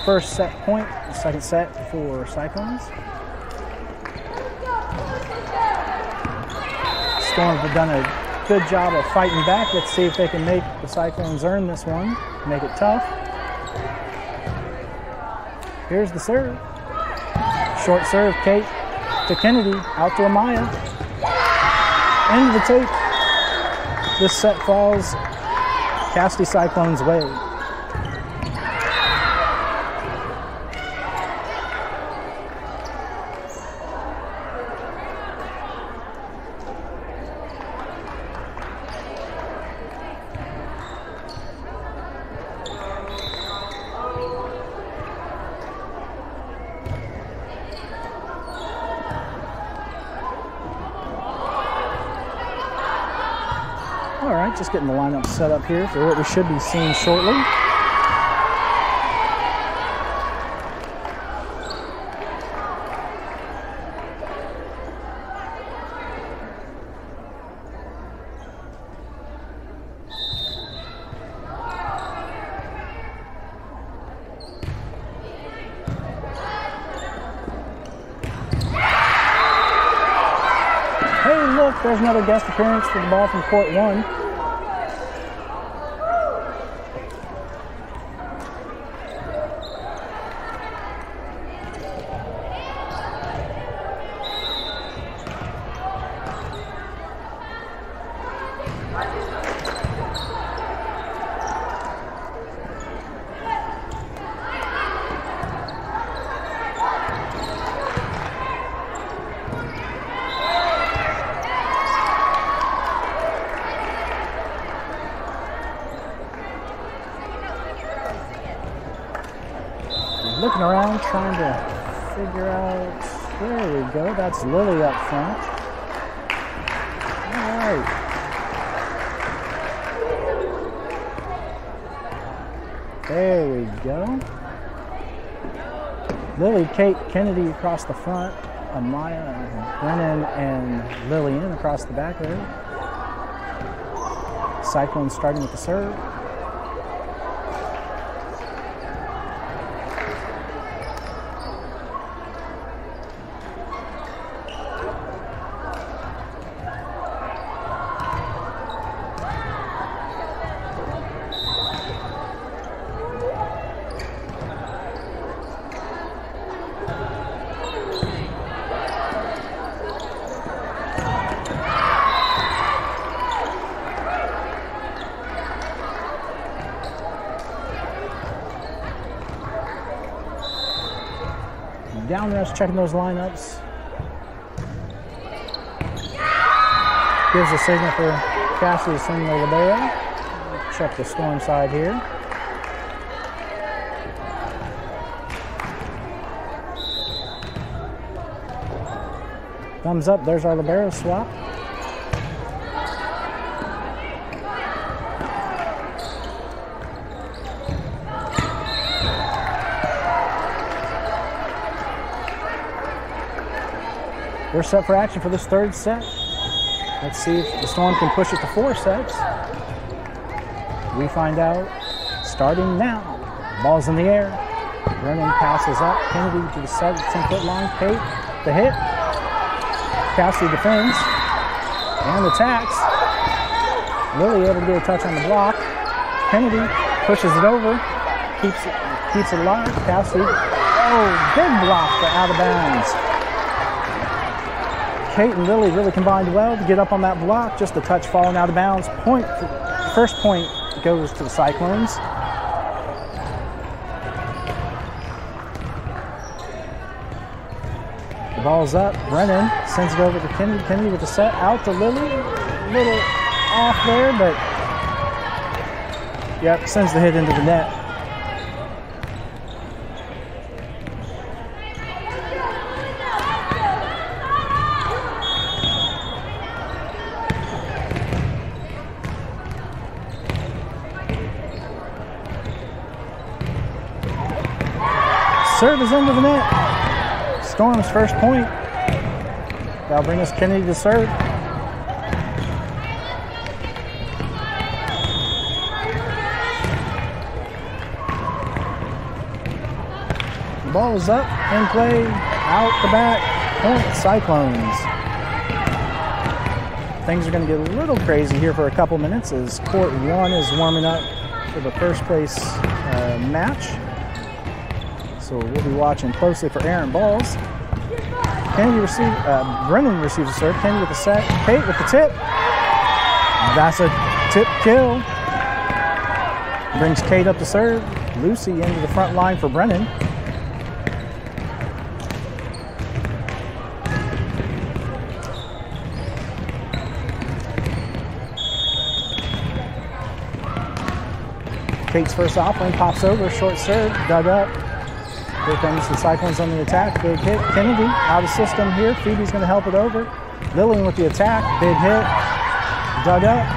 first set point. Second set for Cyclones. Storm have done a good job of fighting back. Let's see if they can make the Cyclones earn this one. Make it tough. Here's the serve. Short serve, Kate to Kennedy, out to Amaya. End of the tape. This set falls Casady Cyclones' way. All right, just getting the lineup set up here for what we should be seeing shortly. Hey, look, there's another guest appearance for the ball from court 1. Looking around, trying to figure out, there we go, that's Lily up front. All right. There we go. Lily, Kate, Kennedy across the front, Amaya, Brennan, and Lillian across the back there. Cyclones starting with the serve. Down rush, checking those lineups. Gives a signal for Casady to send the libero. check the Storm side here. Thumbs up, there's our libero swap. We're set for action for this third set. Let's see if the Storm can push it to 4 sets. We find out starting now. Ball's in the air. Brennan passes up. Kennedy to the 17-foot line. Kate, the hit. Casady defends and attacks. Lily able to get a touch on the block. Kennedy pushes it over. Keeps it alive. Casady. Oh, big block for out of bounds. Kate and Lily really combined well to get up on that block. Just a touch falling out of bounds. First point goes to the Cyclones. The ball's up. Brennan sends it over to Kennedy. Kennedy with the set out to Lily. A little off there, but yep, sends the hit into the net. Serve is into the net. Storm's first point. That'll bring us Kennedy to serve. The ball is up, in play, out the back, point Cyclones. Things are going to get a little crazy here for a couple minutes as court 1 is warming up for the first place match. So we'll be watching closely for errant balls. Brennan receives a serve. Kennedy with the set. Kate with the tip. That's a tip kill. Brings Kate up to serve. Lucy into the front line for Brennan. Kate's first offering pops over. Short serve. Dug up. Here comes the Cyclones on the attack. Big hit. Kennedy out of system here. Phoebe's going to help it over. Lillian with the attack. Big hit. Dug up.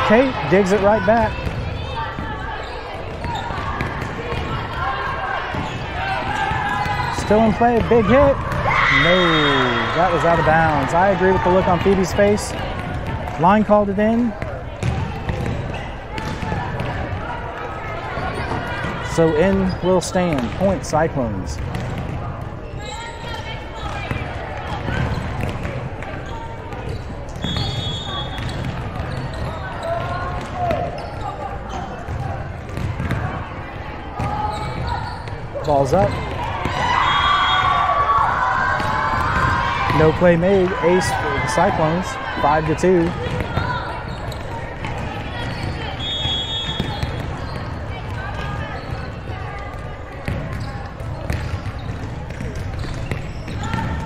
Kate digs it right back. Still in play. Big hit. No, that was out of bounds. I agree with the look on Phoebe's face. Line called it in. So in will stand. Point Cyclones. Ball's up. No play made. Ace for the Cyclones. 5-2.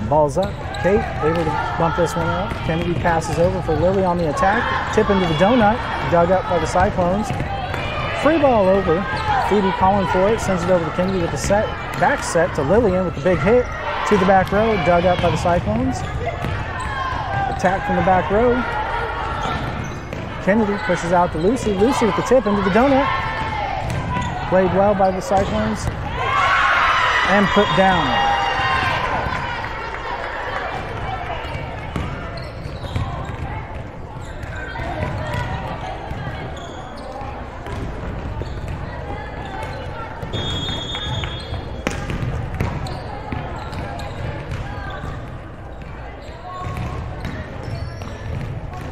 Ball's up. Kate able to bump this one up. Kennedy passes over for Lily on the attack. Tip into the donut. Dug up by the Cyclones. Free ball over. Phoebe calling for it. Sends it over to Kennedy with the set. Back set to Lillian with the big hit. To the back row. Dug up by the Cyclones. Attack from the back row. Kennedy pushes out to Lucy. Lucy with the tip into the donut. Played well by the Cyclones. And put down.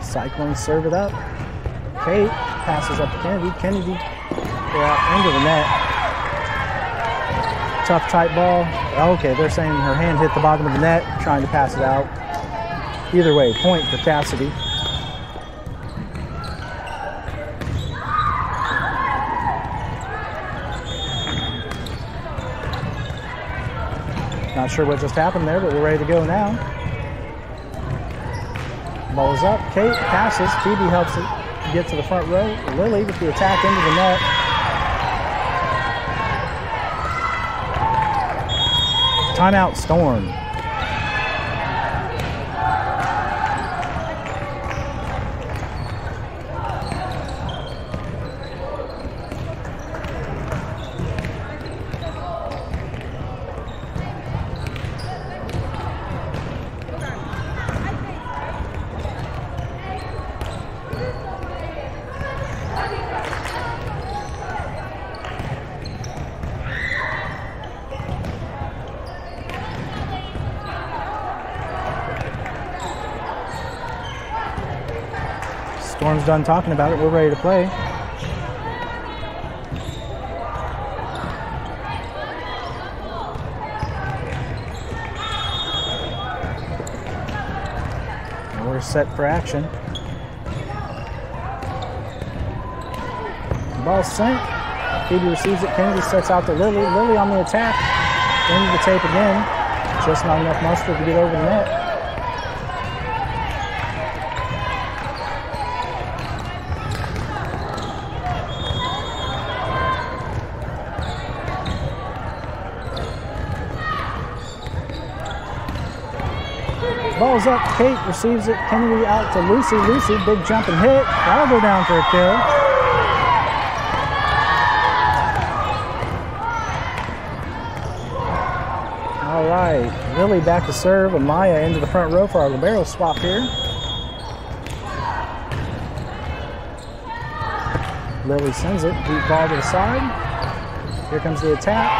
Cyclones serve it up. Kate passes up to Kennedy. Kennedy into the net. Tough, tight ball. Okay, they're saying her hand hit the bottom of the net, trying to pass it out. Either way, point for Casady. Not sure what just happened there, but we're ready to go now. Ball is up. Kate passes. Phoebe helps it get to the front row. Lily with the attack into the net. Timeout, Storm. Storm's done talking about it. We're ready to play. And we're set for action. Ball sent. Phoebe receives it. Kennedy sets out to Lily. Lily on the attack. Into the tape again. Just not enough mustard to get over the net. Ball's up. Kate receives it. Kennedy out to Lucy. Lucy, big jump and hit. That'll go down for a kill. All right. Lily back to serve. Amaya into the front row for our libero swap here. Lily sends it. Deep ball to the side. Here comes the attack.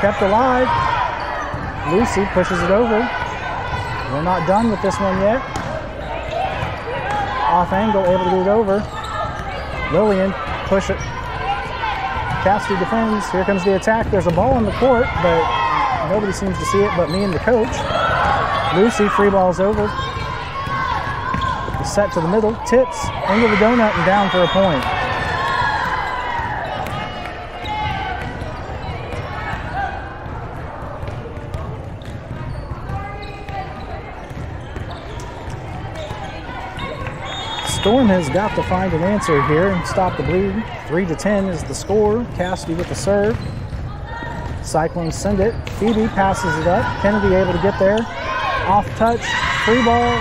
Kept alive. Lucy pushes it over. We're not done with this one yet. Off angle, able to get it over. Lillian, push it. Casady defends. Here comes the attack. There's a ball on the court, but nobody seems to see it but me and the coach. Lucy, free ball's over. Set to the middle, tips into the donut and down for a point. Storm has got to find an answer here and stop the bleed. 3-10 is the score. Casady with the serve. Cyclones send it. Phoebe passes it up. Kennedy able to get there. Off touch. Free ball.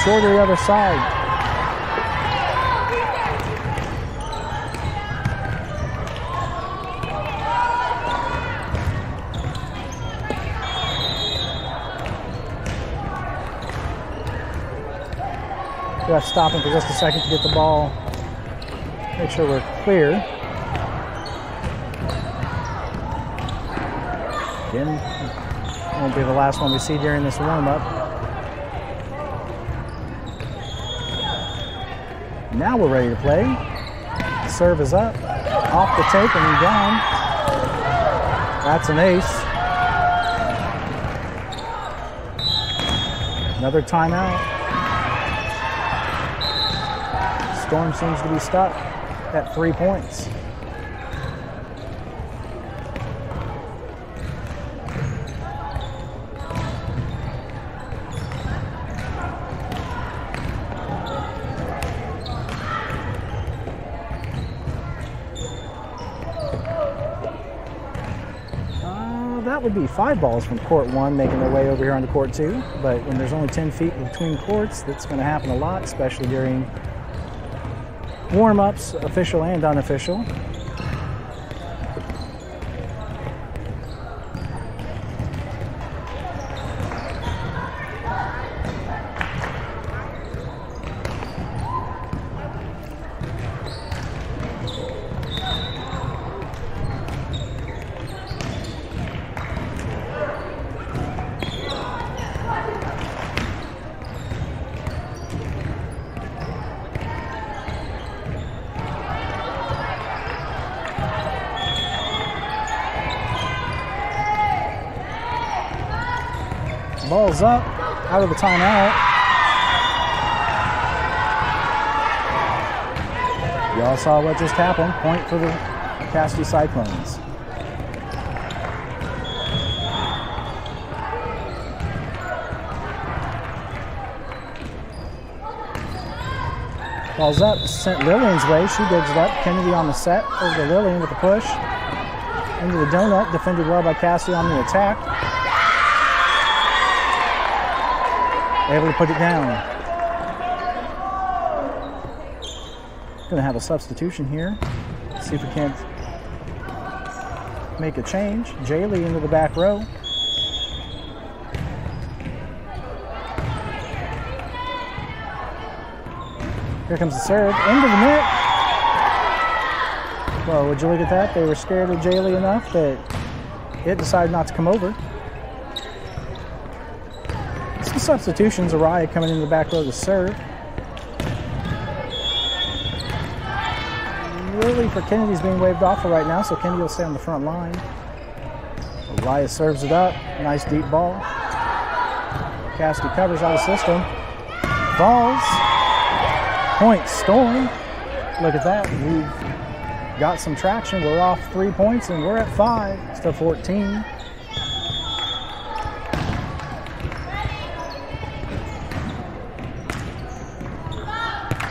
Short to the other side. We have to stop him for just a second to get the ball. Make sure we're clear. Again, won't be the last one we see during this warm-up. Now we're ready to play. Serve is up, off the tape and down. That's an ace. Another timeout. Storm seems to be stuck at 3 points. That would be 5 balls from court 1 making their way over here onto court 2. But when there's only 10 feet between courts, that's going to happen a lot, especially during warm-ups, official and unofficial. Ball's up, out of the timeout. Y'all saw what just happened. Point for the Casady Cyclones. Ball's up, sent Lillian's way. She digs it up. Kennedy on the set. Over to Lillian with the push. Into the donut. Defended well by Casady on the attack. Able to put it down. Going to have a substitution here. See if we can't make a change. Jaylee into the back row. Here comes the serve. Into the net. Well, would you look at that? They were scared of Jaylee enough that it decided not to come over. Some substitutions. Araya coming into the back row to serve. Really, for Kennedy's being waved off for right now, so Kennedy will stay on the front line. Araya serves it up. Nice deep ball. Casady covers out of system. Falls. Point Storm. Look at that. We've got some traction. We're off 3 points and we're at 5 instead of 14.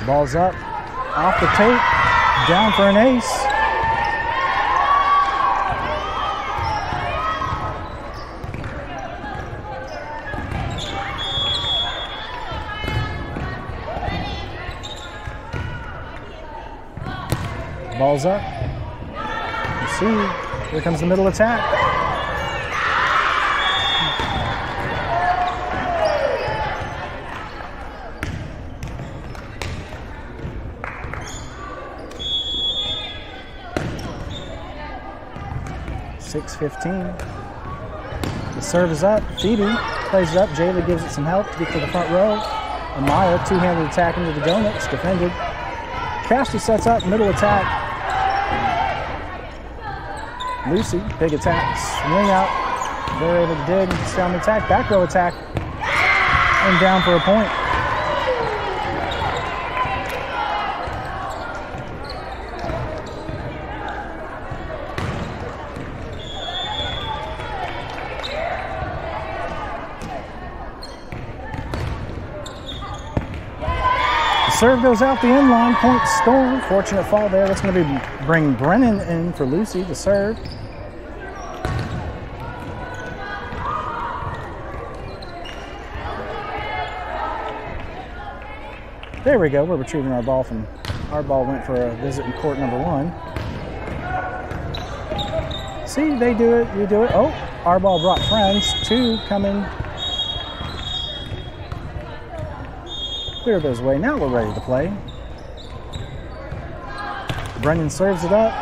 Ball's up. Off the tape. Down for an ace. Ball's up. You see, here comes the middle attack. .6:15. The serve is up. Phoebe plays it up. Jaylee gives it some help to get to the front row. Amaya, two-handed attack into the donuts. Defended. Casady sets up, middle attack. Lucy, big attack, swing out. They're able to dig, stay on the attack, back row attack, and down for a point. Serve goes out the end line, point Storm. Fortunate fall there. That's going to bring Brennan in for Lucy to serve. There we go. We're retrieving our ball from. Our ball went for a visit in court number 1. See, they do it. You do it. Oh, our ball brought friends. 2 coming. Clear those away. Now we're ready to play. Brennan serves it up.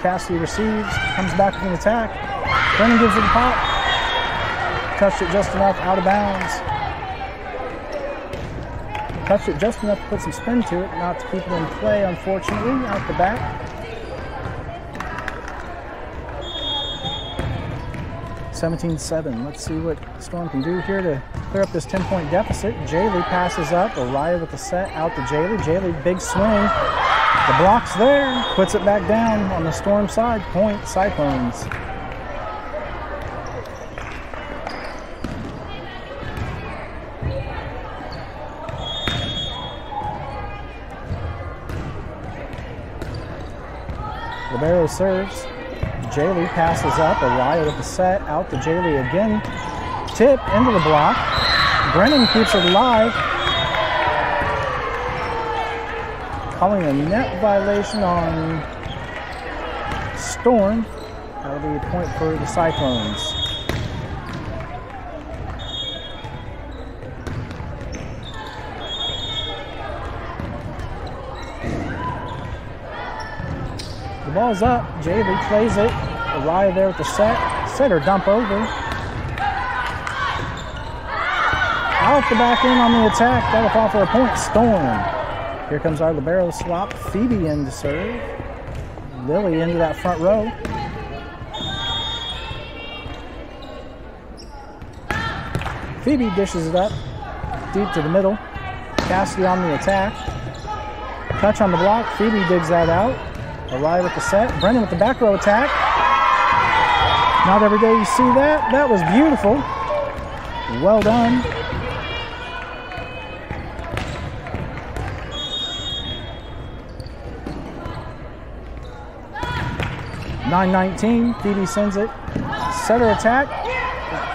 Casady receives. Comes back with an attack. Brennan gives it a pop. Touched it just enough out of bounds. Touched it just enough to put some spin to it, not to keep it in play, unfortunately, out the back. .17-7. Let's see what Storm can do here to clear up this 10-point deficit. Jaylee passes up. Araya with the set out to Jaylee. Jaylee, big swing. The block's there. Puts it back down on the Storm side. Point Cyclones. Libero serves. Jaylee passes up. Araya with the set. Out to Jaylee again. Tip into the block. Brennan keeps it alive. Calling a net violation on Storm. That'll be a point for the Cyclones. The ball's up. Jaylee plays it. Araya there with the set. Set or dump over. Out the back end on the attack. That'll fall for a point. Storm. Here comes our libero swap. Phoebe in to serve. Lily into that front row. Phoebe dishes it up. Deep to the middle. Casady on the attack. Touch on the block. Phoebe digs that out. Araya with the set. Brennan with the back row attack. Not every day you see that. That was beautiful. Well done. 9-19, Phoebe sends it. Setter attack.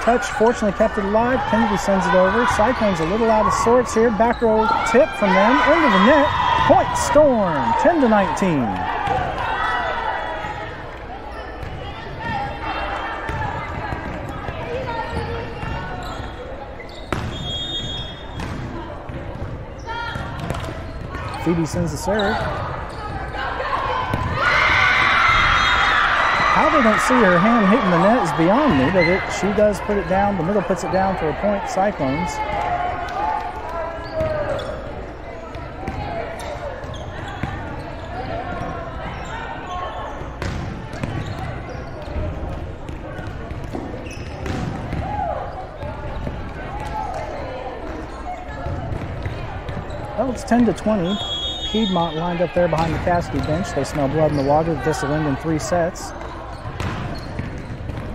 Touch fortunately kept it alive. Kennedy sends it over. Cyclones a little out of sorts here. Back row tip from them into the net. Point Storm, 10-19. Phoebe sends the serve. How they don't see her hand hitting the net is beyond me, but she does put it down. The middle puts it down for a point, Cyclones. Well, it's 10-20. Piedmont lined up there behind the Casady bench. They smell blood in the water. This will end in 3 sets.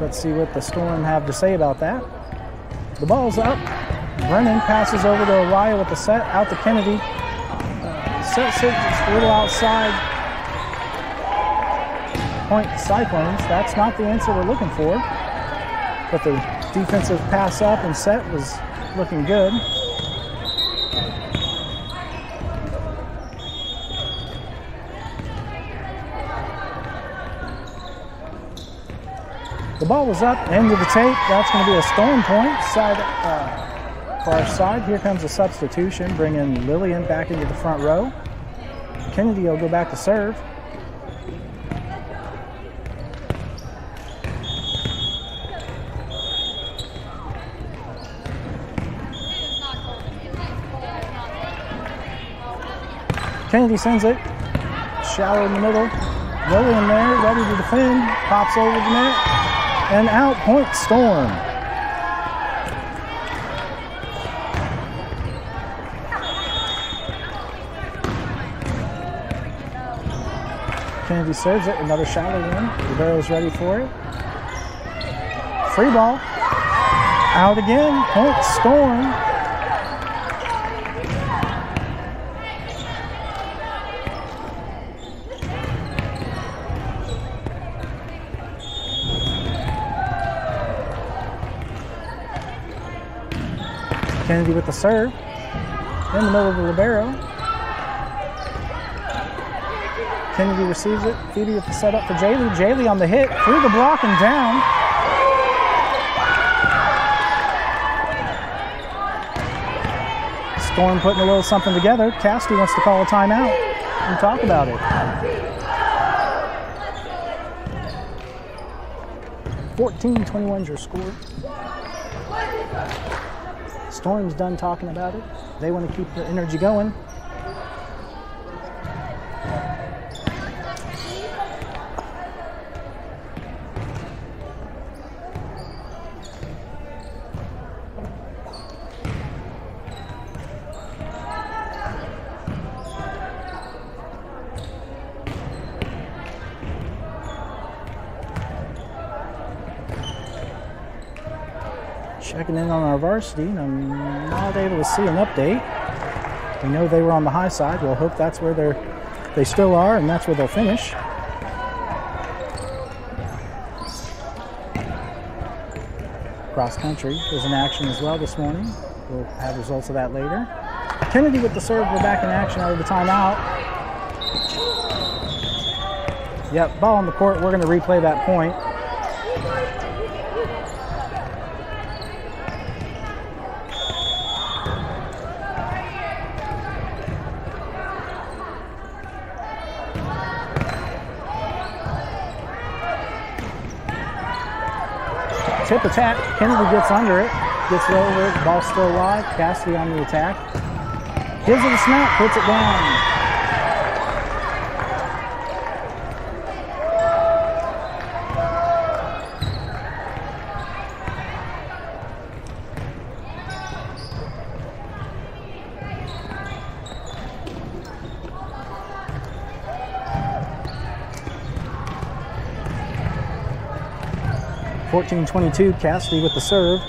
Let's see what the Storm have to say about that. The ball's up. Brennan passes over to Araya with the set. Out to Kennedy. Set just a little outside. Point Cyclones. That's not the answer we're looking for. But the defensive pass up and set was looking good. The ball was up, end of the tape. That's going to be a Storm point. Far side. Here comes a substitution, bringing Lillian back into the front row. Kennedy will go back to serve. Kennedy sends it. Shallow in the middle. Lillian there, ready to defend. Pops over the net. And out, point Storm. Kennedy serves it, another shallow one. Ribero's ready for it. Free ball. Out again, point Storm. Kennedy with the serve. In the middle of the libero. Kennedy receives it. Phoebe with the setup for Jaylee. Jaylee on the hit. Through the block and down. Storm putting a little something together. Casady wants to call a timeout and talk about it. 14-21's your score. Storm's done talking about it. They want to keep the energy going. Checking in on our varsity, and I'm not able to see an update. We know they were on the high side. We'll hope that's where they still are, and that's where they'll finish. Cross country is in action as well this morning. We'll have results of that later. Kennedy with the serve. We're back in action out of the timeout. Yep, ball on the court. We're going to replay that point. Tip attack. Kennedy gets under it. Gets it over it. Ball still alive. Casady on the attack. Gives it a snap. Puts it down. (14-22), Casady with the serve.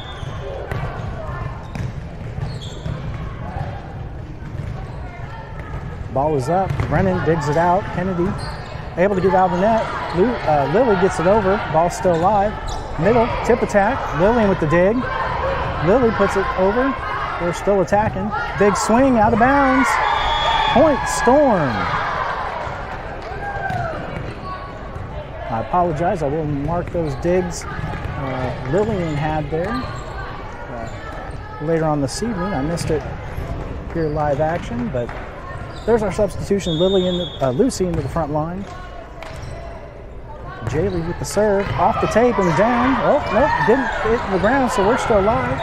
Ball is up. Brennan digs it out. Kennedy able to get out of the net. Lily gets it over. Ball still alive. Middle, tip attack. Lillian with the dig. Lily puts it over. They're still attacking. Big swing out of bounds. Point Storm. I apologize. I will mark those digs Lillian had there later on this evening. I missed it here live action, but there's our substitution. Lucy into the front line. Jaylee with the serve, off the tape and down. Oh, nope, didn't hit the ground, so we're still alive.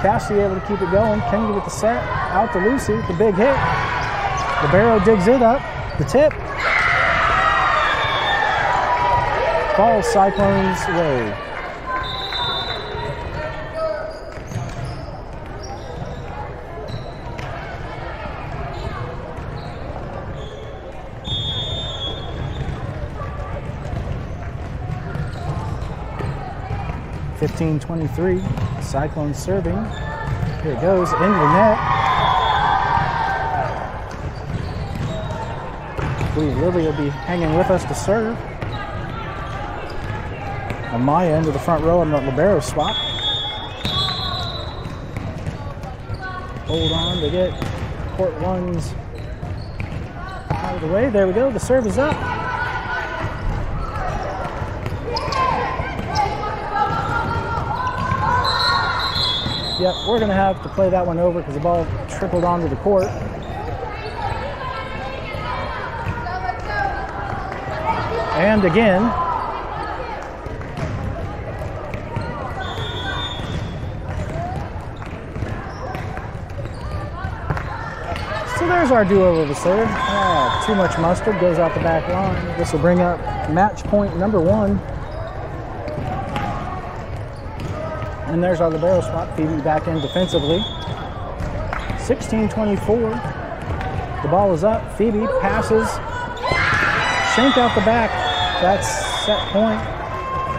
Casady able to keep it going. Kennedy with the set, out to Lucy with the big hit. Libero digs it up, the tip. Falls Cyclones' way. (15-23). Cyclones serving. Here it goes into the net. I believe Lily will be hanging with us to serve. Amaya into the front row on the libero swap. Hold on to get court ones out of the way. There we go. The serve is up. Yep, we're going to have to play that one over because the ball trickled onto the court. And again. So there's our duo of the serve. Oh, too much mustard, goes out the back line. This will bring up match point number 1. And there's our libero spot, Phoebe back in defensively. 16-24. The ball is up. Phoebe passes. Shank out the back. That's set point.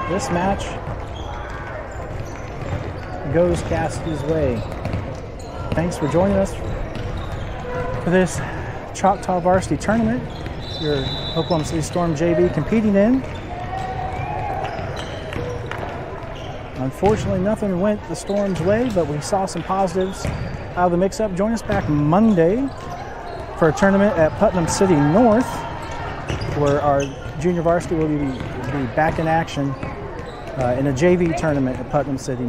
This match goes Casady's way. Thanks for joining us for this Choctaw Varsity Tournament. Your Oklahoma City Storm JV competing in. Unfortunately, nothing went the Storm's way, but we saw some positives out of the mix-up. Join us back Monday for a tournament at Putnam City North, where our junior varsity will be back in action in a JV tournament at Putnam City.